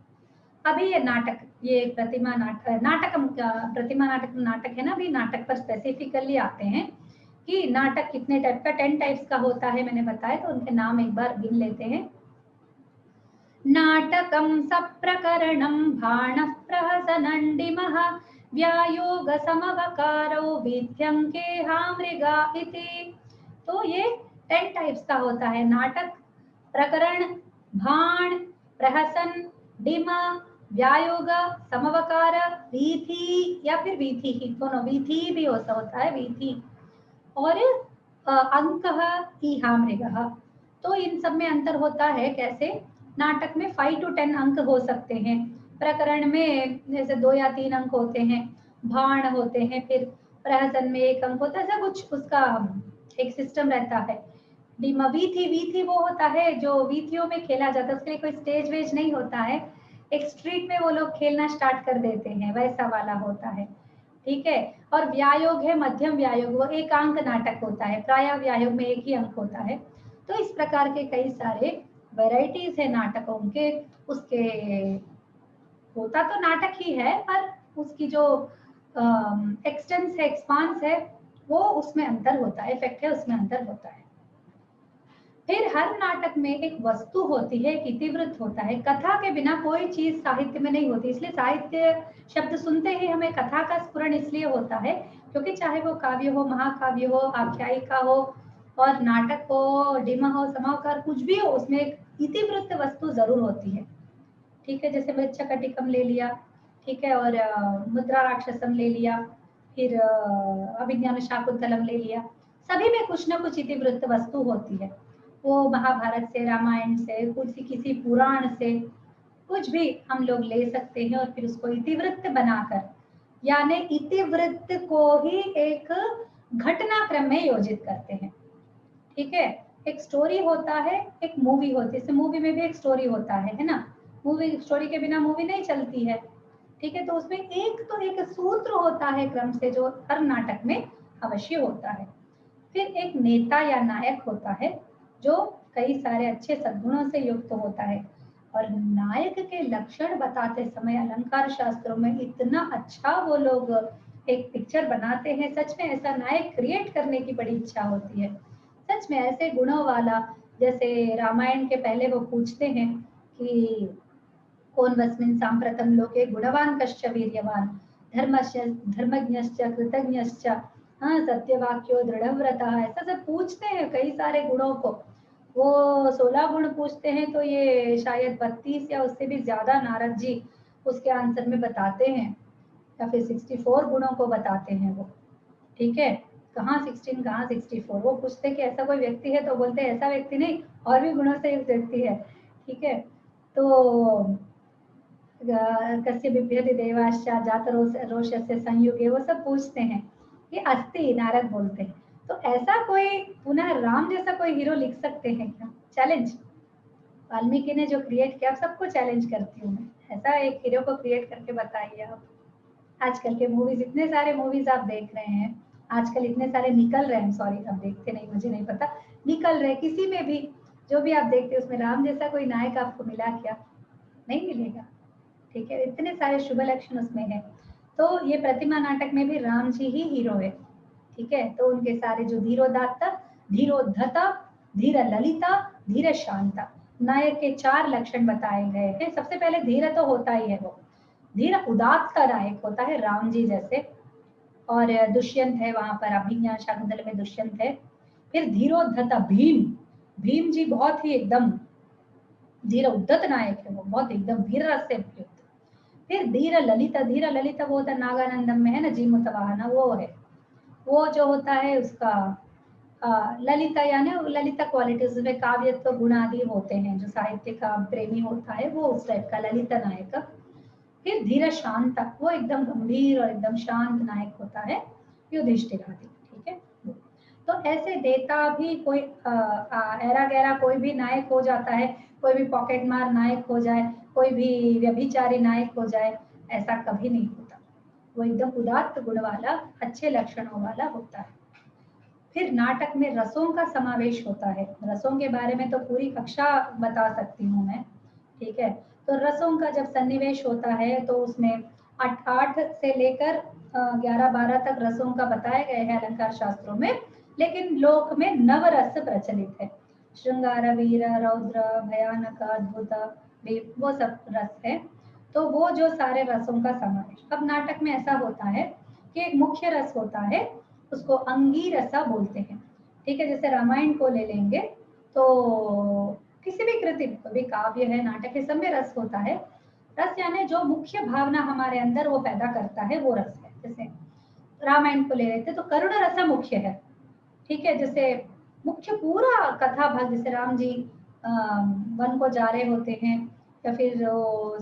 अभी ये नाटक, ये प्रतिमा प्रतिमा नाटक है ना, अभी नाटक पर स्पेसिफिकली आते हैं कि नाटक कितने टाइप का, 10 टाइप्स का होता है मैंने बताया, तो उनके नाम एक बार गिन लेते हैं। नाटकम सप्रकरणम भाणः प्रहसनंडिमः व्यायोग समवकारो विध्यंकेहा मृगा इति। तो ये 10 टाइप्स का होता है नाटक, प्रकरण, भाण, प्रहसन, डिम, व्यायोग, समवकार, वीथी या फिर वीथी ही, दोनों वीथी भी होता है, वीथी, और अंक ईहा मृगः। तो इन सब में अंतर होता है कैसे, नाटक में 5 to 10 अंक हो सकते हैं, प्रकरण में जैसे 2 या 3 अंक होते हैं, भाण होते हैं, फिर प्रहसन में 1 अंक होता है, ऐसा कुछ उसका एक सिस्टम रहता है। वीथी वो होता है जो वीथियों में खेला जाता है, उसके लिए कोई स्टेज वेज नहीं होता है, एक स्ट्रीट में वो लोग खेलना स्टार्ट कर देते हैं, वैसा वाला होता है। ठीक है, और व्यायोग है मध्यम व्यायोग, वो एकांक नाटक होता है, प्राय व्यायोग में 1 ही अंक होता है। तो इस प्रकार के कई सारे वैरायटीज है नाटकों के, उसके होता तो नाटक ही है, पर उसकी जो एक्सटेंस है, एक्सपांस है, वो उसमें अंतर होता है, इफेक्ट है उसमें अंतर होता है। फिर हर नाटक में एक वस्तु होती है, एक इतिवृत्त होता है, कथा के बिना कोई चीज साहित्य में नहीं होती, इसलिए साहित्य शब्द सुनते ही हमें कथा का स्फुरण इसलिए होता है क्योंकि चाहे वो काव्य हो, महाकाव्य हो, आख्यायिका हो, और नाटक हो, डिमा हो, समावकार, कुछ भी हो, उसमें एक इतिवृत्त वस्तु जरूर होती है। ठीक है, जैसे मृच्छकटिकम ले लिया, ठीक है, और मुद्रा राक्षसम ले लिया, फिर अभिज्ञान शाकुंतलम ले लिया, सभी में कुछ ना कुछ इतिवृत्त वस्तु होती है। वो महाभारत से, रामायण से, किसी पुराण से कुछ भी हम लोग ले सकते हैं, और फिर उसको इतिवृत्त बनाकर, यानी इतिवृत्त को ही एक घटनाक्रम में योजित करते हैं। ठीक है, एक स्टोरी होता है, एक मूवी होती है, मूवी में भी एक स्टोरी होता है ना, मूवी, स्टोरी के बिना मूवी नहीं चलती है। ठीक है, तो उसमें एक सूत्र होता है क्रम से, जो हर नाटक में अवश्य होता है। फिर एक नेता या नायक होता है जो कई सारे अच्छे सद्गुणों से युक्त होता है। और नायक के लक्षण बताते समय अलंकार शास्त्रों में इतना अच्छा वो लोग एक पिक्चर बनाते हैं, सच में ऐसा नायक क्रिएट करने की बड़ी इच्छा होती है। सच में ऐसे गुणों वाला, जैसे रामायण के पहले वो पूछते हैं कि कौन वस्मिन् साम्प्रतं लोके गुणवान कश्च वीर्यवान धर्मस्य धर्मज्ञश्च कृतज्ञश्च, हाँ, सत्यवाक्यो दृढ़व्रतः, ऐसा सब पूछते हैं कई सारे गुणों को। वो 16 गुण पूछते हैं, तो ये शायद 32 या उससे भी ज्यादा नारद जी उसके आंसर में बताते हैं, या फिर 64 गुणों को बताते हैं वो। ठीक है, कहाँ 16 कहाँ 64, वो पूछते कि ऐसा कोई व्यक्ति है, तो बोलते हैं ऐसा व्यक्ति नहीं, और भी गुणों से युक्त व्यक्ति है। ठीक है, तो कस्य बिभ्यति देवाश्च जात रोषस्य संयुगे, वो सब पूछते हैं। ये अस्ति नारद बोलते हैं। तो ऐसा कोई पुनः राम जैसा कोई हीरो लिख सकते हैं क्या? चैलेंज वाल्मीकि ने जो क्रिएट किया, सबको चैलेंज करती हूँ मैं, ऐसा एक हीरो को क्रिएट करके बताइए आप। आजकल के मूवीज, इतने सारे मूवीज आप देख रहे हैं, आजकल इतने सारे निकल रहे हैं, सॉरी आप देखते नहीं, मुझे नहीं पता, निकल रहे किसी में भी, जो भी आप देखते हैं उसमें राम जैसा कोई नायक आपको मिला क्या? नहीं मिलेगा। ठीक है, इतने सारे शुभ लक्षण उसमें है। तो ये प्रतिमा नाटक में भी राम जी ही हीरो है। ठीक है, तो उनके सारे जो धीरोदात्त, धीरोद्धता, धीर ललिता, धीर शांता, नायक के 4 लक्षण बताए गए हैं। सबसे पहले धीर तो होता ही है, वो धीर उदात्त का नायक होता है राम जी जैसे। और दुष्यंत है वहां पर, अभिज्ञा शाकुंतल में दुष्यंत है। फिर धीरोद्धता भीम, भीम जी बहुत ही एकदम धीर उद्धत नायक है, वो बहुत एकदम वीर रस से युक्त। फिर धीर ललिता, धीर ललिता वो होता नागानंदम में है ना, जीमूत वाहना, वो है। वो जो होता है उसका ललिता, यानी ललिता क्वालिटीज में काव्यत्व गुण आदि होते हैं, जो साहित्य का प्रेमी होता है वो उस टाइप का ललिता नायक। फिर धीर शांत, वो एकदम गंभीर और एकदम शांत नायक होता है, युधिष्ठिर आदि। ठीक है, तो ऐसे देता भी कोई ऐरा गैरा कोई भी नायक हो जाता है, कोई भी पॉकेट मार नायक हो जाए, कोई भी व्यभिचारी नायक हो जाए, ऐसा कभी नहीं होता। वो एकदम उदात्त गुण वाला, अच्छे लक्षणों वाला होता है। फिर नाटक में रसों का समावेश होता है। रसों के बारे में तो पूरी कक्षा बता सकती हूँ मैं। ठीक है, तो रसों का जब सन्निवेश होता है तो उसमें 8 से लेकर 11-12 तक रसों का बताए गए हैं अलंकार शास्त्रों में, लेकिन लोक में 9 रस प्रचलित है। श्रृंगार, वीर, रौद्र, भयानक, अद्भुत, वो सब रस है। तो वो जो सारे रसों का समावेश, अब नाटक में ऐसा होता है कि एक मुख्य रस होता है, उसको अंगी रसा बोलते हैं। ठीक है, जैसे रामायण को ले लेंगे तो किसी भी कृति में, कभी काव्य है, नाटक है, सब में रस होता है। रस यानी जो मुख्य भावना हमारे अंदर वो पैदा करता है, वो रस है। जैसे रामायण को ले लेते तो करुण रस मुख्य है। ठीक है, जैसे मुख्य पूरा कथा भाग, जैसे राम जी वन को जा रहे होते हैं, या फिर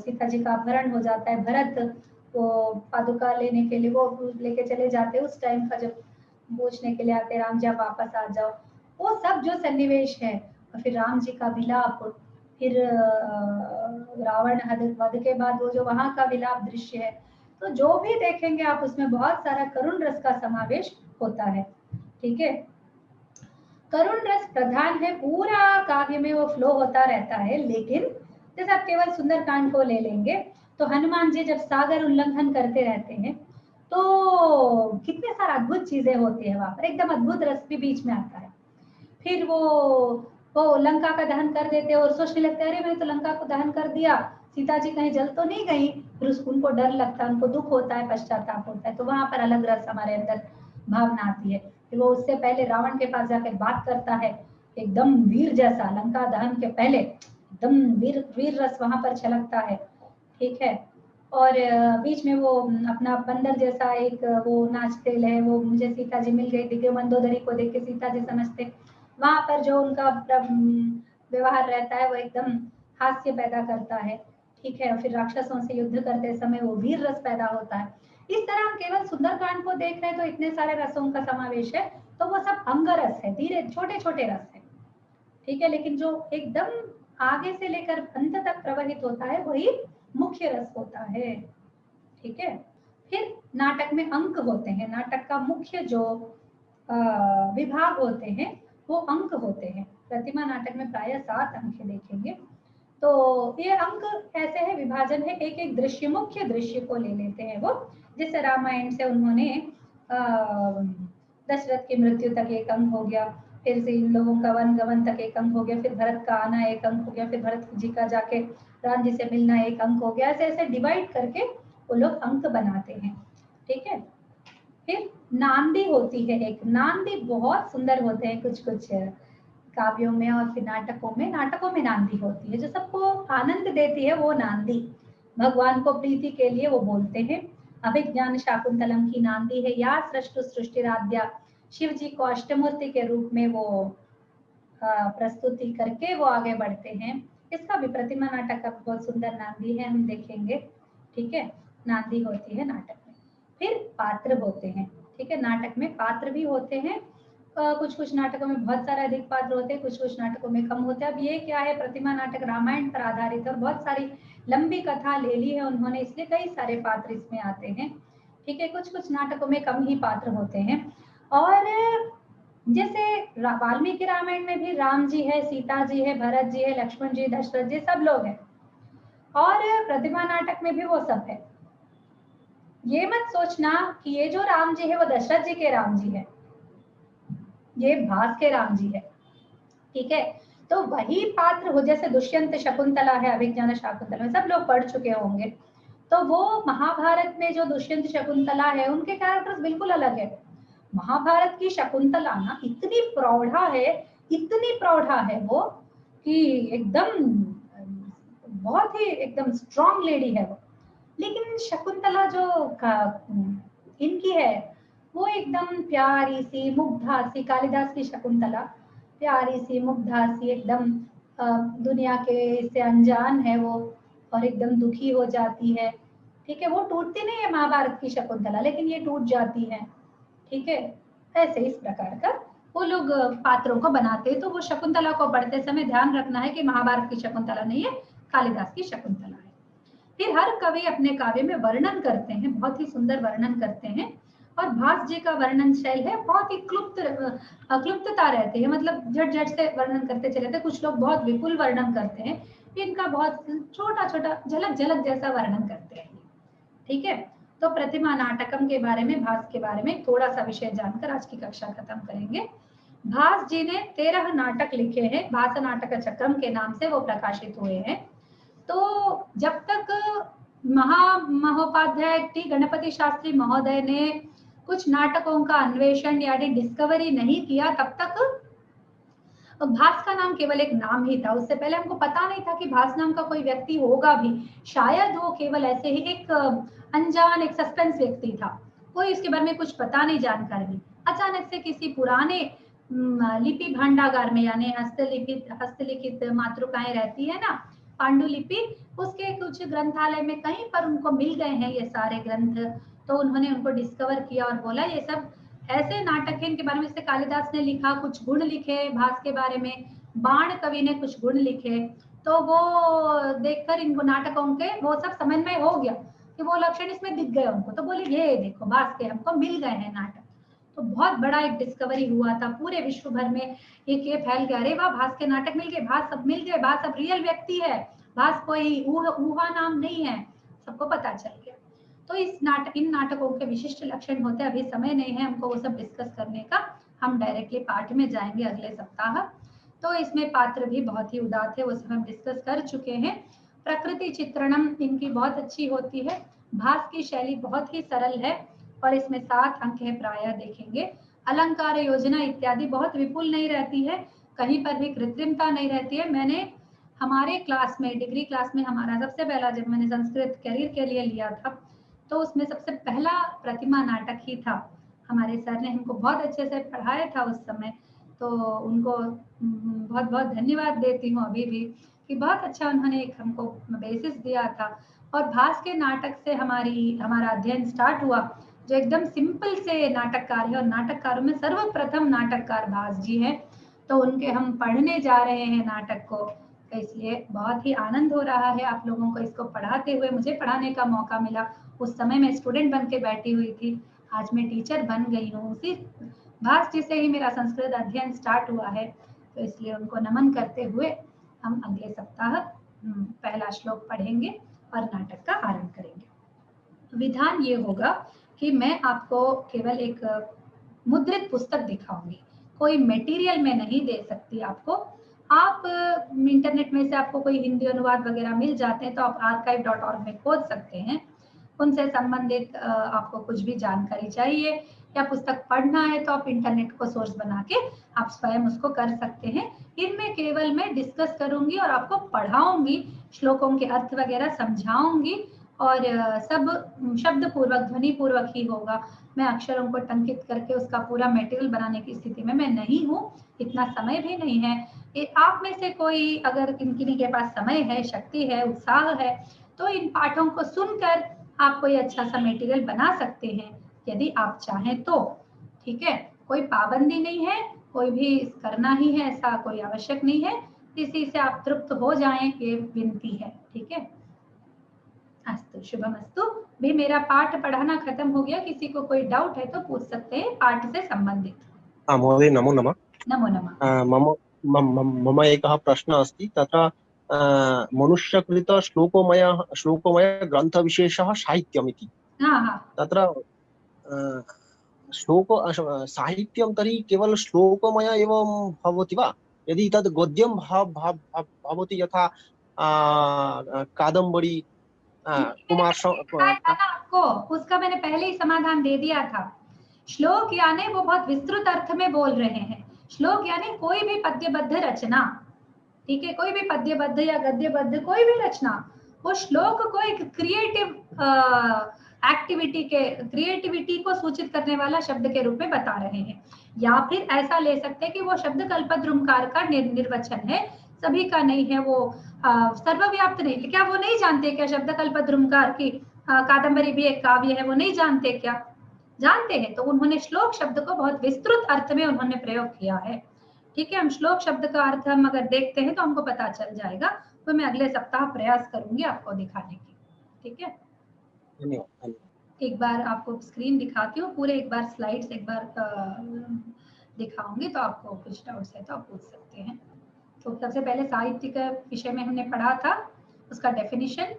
सीता जी का अपहरण हो जाता है, भरत वो पादुका लेने के लिए वो लेके चले जाते हैं, उस टाइम का जब पूछने के लिए आते, राम जी आप वापस आ जाओ, वो सब जो सन्निवेश है। और फिर राम जी का विलाप, फिर रावण वध के बाद वो जो वहां का विलाप दृश्य है, तो जो भी देखेंगे आप उसमें बहुत सारा करुण रस का समावेश होता है। ठीक है, करुण रस प्रधान है, पूरा काव्य में वो फ्लो होता रहता है। लेकिन जैसे आप केवल सुंदरकांड को ले लेंगे तो हनुमान जी जब सागर उल्लंघन करते रहते हैं तो कितने सारे अद्भुत चीजें होती है वहां पर, एकदम अद्भुत रस भी बीच में आता है। फिर वो लंका का दहन कर देते हैं और सोचने लगते हैं अरे मैंने तो लंका को दहन कर दिया, सीता जी कहीं जल तो नहीं गई। फिर उनको डर लगता है, उनको दुख होता है, पश्चाताप होता है, तो वहां पर अलग रस हमारे अंदर भावना आती है। फिर वो उससे पहले रावण के पास जाकर बात करता है, एकदम वीर जैसा, लंका दहन के पहले एकदम वीर वीर रस वहां पर छलकता है। ठीक है, और बीच में वो अपना बंदर जैसा एक वो नाचते है, वो मुझे सीता जी मिल गई, दिव्य मंदोदरी को देख के सीता जी समझते, वहां पर जो उनका व्यवहार रहता है वो एकदम हास्य पैदा करता है। ठीक है, फिर राक्षसों से युद्ध करते समय वो वीर रस पैदा होता है। इस तरह हम केवल सुंदरकांड को देख रहे हैं तो इतने सारे रसों का समावेश है, तो वो सब अंग रस है, धीरे छोटे छोटे रस है। ठीक है, लेकिन जो एकदम आगे से लेकर अंत तक प्रवाहित होता है वही मुख्य रस होता है। ठीक है, फिर नाटक में अंक होते हैं। नाटक का मुख्य जो विभाग होते हैं, वो अंक होते हैं। प्रतिमा नाटक में प्रायः 7 अंक देखेंगे। तो ये अंक ऐसे है, विभाजन है, एक एक दृश्य, मुख्य दृश्य को ले लेते हैं वो। जैसे रामायण से उन्होंने दशरथ की मृत्यु तक एक अंक हो गया, फिर से इन लोगों का वन गमन तक एक अंक हो गया, फिर भरत का आना एक अंक हो गया, फिर भरत जी का जाके राम जी से मिलना एक अंक हो गया। ऐसे ऐसे डिवाइड करके वो लोग अंक बनाते हैं। ठीक है। फिर नांदी होती है एक। नांदी बहुत सुंदर होते हैं कुछ कुछ काव्यों में और फिर नाटकों में नांदी होती है जो सबको आनंद देती है, वो नांदी भगवान को प्रीति के लिए वो बोलते हैं। अभिज्ञान शाकुंतलम की नांदी है, या सृष्टु सृष्टिराध्या, शिव जी को अष्टमूर्ति के रूप में वो प्रस्तुति करके वो आगे बढ़ते हैं। इसका भी प्रतिमा नाटक का बहुत सुंदर नांदी है, हम देखेंगे। ठीक है, नांदी होती है नाटक में। फिर पात्र होते हैं। ठीक है, नाटक में पात्र भी होते हैं। कुछ कुछ नाटकों में बहुत सारे अधिक पात्र होते हैं, कुछ कुछ नाटकों में कम होते हैं। अब ये क्या है, प्रतिमा नाटक रामायण पर आधारित है और बहुत सारी लंबी कथा ले ली है उन्होंने, इसलिए कई सारे पात्र इसमें आते हैं। ठीक है, कुछ कुछ नाटकों में कम ही पात्र होते हैं। और जैसे वाल्मीकि रामायण में भी राम जी है, सीता जी है, भरत जी है, लक्ष्मण जी, दशरथ जी, सब लोग हैं। और प्रतिमा नाटक में भी वो सब है। ये मत सोचना कि ये जो राम जी है वो दशरथ जी के राम जी है, ये भास के राम जी है। ठीक है, तो वही पात्र हो, जैसे दुष्यंत शकुंतला है अभिज्ञान शाकुंतला में, सब लोग पढ़ चुके होंगे। तो वो महाभारत में जो दुष्यंत शकुंतला है उनके कैरेक्टर्स बिल्कुल अलग है। महाभारत की शकुंतला ना इतनी प्रौढ़ा है, इतनी प्रौढ़ा है वो कि एकदम बहुत ही एकदम स्ट्रॉन्ग लेडी है वो। लेकिन शकुंतला जो इनकी है वो एकदम प्यारी सी मुग्धा सी, कालिदास की शकुंतला प्यारी सी मुग्धा सी, एकदम दुनिया के से अनजान है वो और एकदम दुखी हो जाती है। ठीक है, वो टूटती नहीं है महाभारत की शकुंतला, लेकिन ये टूट जाती है। ठीक है, ऐसे इस प्रकार का वो लोग पात्रों को बनाते हैं। तो वो शकुंतला को पढ़ते समय ध्यान रखना है कि महाभारत की शकुंतला नहीं है, कालिदास की शकुंतला है। फिर हर कवि अपने काव्य में वर्णन करते हैं, बहुत ही सुंदर वर्णन करते हैं। और भास जी का वर्णन शैल है बहुत ही क्लुप्तता रहती है, मतलब झट झट से वर्णन करते चले थे। कुछ लोग बहुत विपुल वर्णन करते हैं, इनका बहुत छोटा छोटा झलक झलक जैसा वर्णन करते हैं। ठीक है, तो प्रतिमा नाटकम के बारे में, भास के बारे में थोड़ा सा विषय जानकर आज की कक्षा खत्म करेंगे। भास जी ने 13 नाटक लिखे हैं, भास नाटक चक्रम के नाम से वो प्रकाशित हुए हैं। तो जब तक महोपाध्याय टी गणपति शास्त्री महोदय ने कुछ नाटकों का अन्वेषण यानी डिस्कवरी नहीं किया, तब तक भास का नाम केवल एक नाम ही था। उससे पहले हमको पता नहीं था कि भास नाम का कोई व्यक्ति होगा भी। शायद वो केवल ऐसे ही एक अनजान, एक सस्पेंस व्यक्ति था, कोई इसके बारे में कुछ पता नहीं, जानकारी। अचानक से किसी पुराने लिपि भांडागार में, यानी हस्तलिखित मातृकाएं रहती है ना, पांडुलिपि, उसके कुछ ग्रंथालय में कहीं पर उनको मिल गए हैं ये सारे ग्रंथ। तो उन्होंने उनको डिस्कवर किया और बोला ये सब ऐसे नाटक है, इनके बारे में जैसे कालिदास ने लिखा, कुछ गुण लिखे भास के बारे में, बाण कवि ने कुछ गुण लिखे। तो वो देखकर इनको नाटकों के वो सब समझ में हो गया कि वो लक्षण इसमें दिख गए उनको। तो बोले ये देखो भास के हमको मिल गए हैं नाटक। तो बहुत बड़ा एक डिस्कवरी हुआ था, पूरे विश्व भर में एक ये फैल गया, अरे वाह भास के नाटक मिल गए, भास सब मिल गए, भास अब रियल व्यक्ति है, भास कोई ऊहा नाम नहीं है, सबको पता चल गया। तो इन नाटकों के विशिष्ट लक्षण होते हैं। अभी समय नहीं है हमको वो सब डिस्कस करने का, हम डायरेक्टली पाठ में जाएंगे अगले सप्ताह। तो इसमें पात्र भी बहुत ही उदात्त है, वो सब हम डिस्कस कर चुके हैं। प्रकृति चित्रणम इनकी बहुत अच्छी होती है, भास की शैली बहुत ही सरल है और इसमें 7 अंक है प्रायः देखेंगे। अलंकार योजना इत्यादि बहुत विपुल नहीं रहती है, कहीं पर भी कृत्रिमता नहीं रहती है। मैंने हमारे क्लास में, डिग्री क्लास में, हमारा सबसे पहला जब मैंने संस्कृत करियर के लिए लिया था, तो उसमें सबसे पहला प्रतिमा नाटक ही था। हमारे सर ने हमको बहुत अच्छे से पढ़ाया था उस समय, तो उनको बहुत बहुत धन्यवाद देती हूँ अभी भी कि बहुत अच्छा उन्होंने एक हमको बेसिस दिया था। और भास के नाटक से हमारा अध्ययन स्टार्ट हुआ, जो एकदम सिंपल से नाटककार है और नाटककारों में सर्वप्रथम नाटककार भास जी हैं। तो उनके हम पढ़ने जा रहे हैं नाटक को, तो इसलिए बहुत ही आनंद हो रहा है आप लोगों को इसको पढ़ाते हुए। मुझे पढ़ाने का मौका मिला, उस समय मैं स्टूडेंट बन के बैठी हुई थी, आज मैं टीचर बन गई हूँ। उसी भास जी से ही मेरा संस्कृत अध्ययन स्टार्ट हुआ है, तो इसलिए उनको नमन करते हुए हम अगले सप्ताह पहला श्लोक पढ़ेंगे और नाटक का आरंभ करेंगे। विधान ये होगा कि मैं आपको केवल एक मुद्रित पुस्तक दिखाऊंगी, कोई मटेरियल में नहीं दे सकती आपको। आप इंटरनेट में से आपको कोई हिंदी अनुवाद वगैरह मिल जाते हैं तो आप archive.org में खोज सकते हैं। उनसे संबंधित आपको कुछ भी जानकारी चाहिए या पुस्तक पढ़ना है तो आप इंटरनेट को सोर्स बना के आप स्वयं उसको कर सकते हैं। इनमें केवल मैं डिस्कस करूंगी और आपको पढ़ाऊंगी, श्लोकों के अर्थ वगैरह समझाऊंगी और सब शब्द पूर्वक ध्वनि पूर्वक ही होगा। मैं अक्षरों को टंकित करके उसका पूरा मटेरियल बनाने की स्थिति में मैं नहीं हूँ, इतना समय भी नहीं है। आप में से कोई अगर किन्हीं के पास समय है, शक्ति है, उत्साह है, तो इन पाठों को सुनकर आप कोई अच्छा सा मटेरियल बना सकते हैं यदि आप चाहें तो। ठीक है, कोई पाबंदी नहीं है, कोई भी करना ही है ऐसा कोई आवश्यक नहीं है। इसी से आप तृप्त हो जाएं, ये विनती है। ठीक है, अस्तु शुभमस्तु। भी मेरा पाठ पढ़ाना खत्म हो गया, किसी को कोई डाउट है तो पूछ सकते हैं पाठ से संबंधित। महोदय नमो नमः। नमो नमः। मम एकः प्रश्नः अस्ति, तत्र मनुष्यकृत श्लोकमय ग्रन्थविशेषः साहित्यम् इति। तत्र श्लोक साहित्यं तर्हि केवल श्लोकमय एवं भवति वा? यदि तद् गद्यं भवति यथा कादम्बरी कुमार आपको उसका मैंने पहले ही समाधान दे दिया था। श्लोक यानी वो बहुत विस्तृत अर्थ में बोल रहे हैं। श्लोक यानी कोई भी पद्यबद्ध रचना, ठीक है, कोई भी पद्यबद्ध या गद्यबद्ध कोई भी रचना। वो श्लोक को एक क्रिएटिव क्रिएटिविटी को सूचित करने वाला शब्द के रूप में बता रहे हैं। या फिर ऐसा ले सकते हैं कि वो शब्द कल्पद्रुमकार का निर्वचन है, सभी का नहीं है, वो सर्वव्याप्त नहीं। क्या वो नहीं जानते क्या शब्द कल्पद्रुमकार की कादम्बरी भी एक काव्य है? वो नहीं जानते क्या? जानते हैं। तो उन्होंने श्लोक शब्द को बहुत विस्तृत अर्थ में उन्होंने प्रयोग किया है। ठीक है, हम श्लोक शब्द का अर्थ हम अगर देखते हैं तो हमको पता चल जाएगा। तो मैं अगले सप्ताह प्रयास करूंगी आपको दिखाने की। ठीक है, एक बार आपको स्क्रीन दिखाती हूँ, पूरे एक बार स्लाइड्स एक बार दिखाऊंगी, तो आपको कुछ डाउट्स है तो आप पूछ सकते हैं। तो सबसे पहले साहित्य के विषय में हमने पढ़ा था, उसका डेफिनेशन,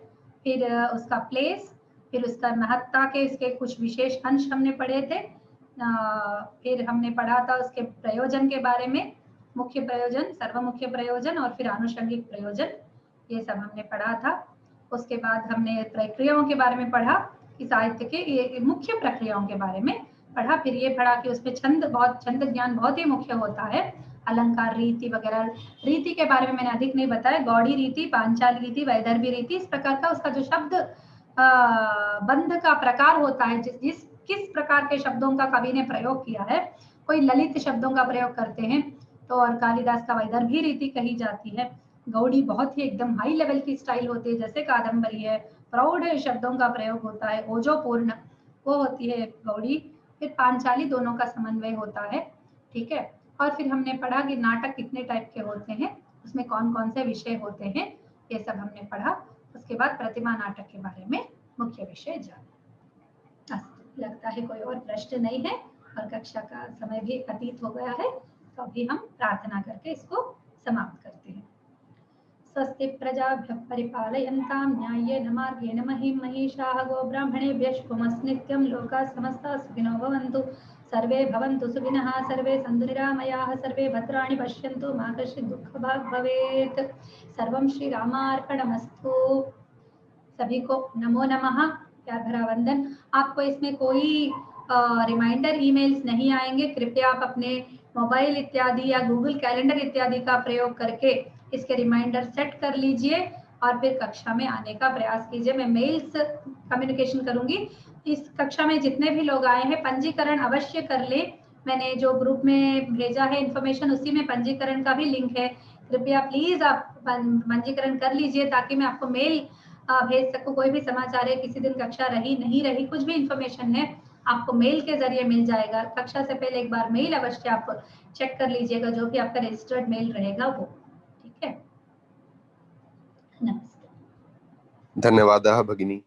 फिर उसका प्लेस, फिर उसका महत्ता के इसके कुछ विशेष अंश हमने पढ़े थे। फिर हमने पढ़ा था उसके प्रयोजन के बारे में, मुख्य प्रयोजन, सर्वमुख्य प्रयोजन और फिर आनुषंगिक प्रयोजन, ये सब हमने पढ़ा था। उसके बाद हमने प्रक्रियाओं के बारे में पढ़ा कि साहित्य के ये मुख्य प्रक्रियाओं के बारे में पढ़ा। फिर ये पढ़ा कि उसमें छंद ज्ञान बहुत ही मुख्य होता है, अलंकार, रीति वगैरह। रीति के बारे में मैंने अधिक नहीं बताया, गौड़ी रीति, पांचाली रीति, वैदर्भी रीति, इस प्रकार का उसका जो शब्द बंध का प्रकार होता है, किस प्रकार के शब्दों का कवि ने प्रयोग किया है। कोई ललित शब्दों का प्रयोग करते हैं तो, और कालिदास का वैदर्भी रीति कही जाती है। गौड़ी बहुत ही एकदम हाई लेवल की स्टाइल होती है, जैसे कादम्बरी है, प्रौढ़ शब्दों का प्रयोग होता है, ओजोपूर्ण वो होती है गौड़ी। फिर पांचाली, दोनों का समन्वय होता है। ठीक है, और फिर हमने पढ़ा कि नाटक कितने टाइप के होते हैं, उसमें कौन कौन से विषय होते हैं, ये सब हमने पढ़ा। उसके बाद प्रतिमा नाटक के बारे में मुख्य विषय जाना। लगता है कोई और प्रश्न नहीं है और कक्षा का समय भी अतीत हो गया है, तो अभी हम प्रार्थना करके इसको समाप्त करते हैं। स्वस्ति प्रजाभ्यः परिपालयन्तां न्याय्येन मार्गेण महीं महिषाः गोब्राह्मणेभ्यः शुभमस्तु नित्यं। लोकाः समस्ताः सुखिनो भवन्तु, सर्वे भवन्तु सुखिनः, सर्वे सन्तु निरामयाः, सर्वे भद्राणि पश्यन्तु, मा कश्चित् दुःखभाग् भवेत्। सर्वं श्रीरामार्पणमस्तु। सभी को नमो नमः, प्यार भरा वंदन। आपको इसमें कोई रिमाइंडर ईमेल्स नहीं आएंगे। कृपया आप अपने मोबाइल इत्यादि या गूगल कैलेंडर इत्यादि का प्रयोग करके इसके रिमाइंडर सेट कर लीजिए और फिर कक्षा में आने का प्रयास कीजिए। मैं मेल्स कम्युनिकेशन करूंगी। इस कक्षा में जितने भी लोग आए हैं पंजीकरण अवश्य कर ले। मैंने जो ग्रुप में भेजा है इन्फॉर्मेशन, उसी में पंजीकरण का भी लिंक है। कृपया प्लीज आप पंजीकरण कर लीजिए ताकि मैं आपको मेल भेज सकूं। कोई भी समाचार है, किसी दिन कक्षा रही नहीं रही, कुछ भी इंफॉर्मेशन है, आपको मेल के जरिए मिल जाएगा। कक्षा से पहले एक बार मेल अवश्य आप चेक कर लीजिएगा, जो कि आपका रजिस्टर्ड मेल रहेगा वो। ठीक है, नमस्ते। धन्यवाद भगिनी।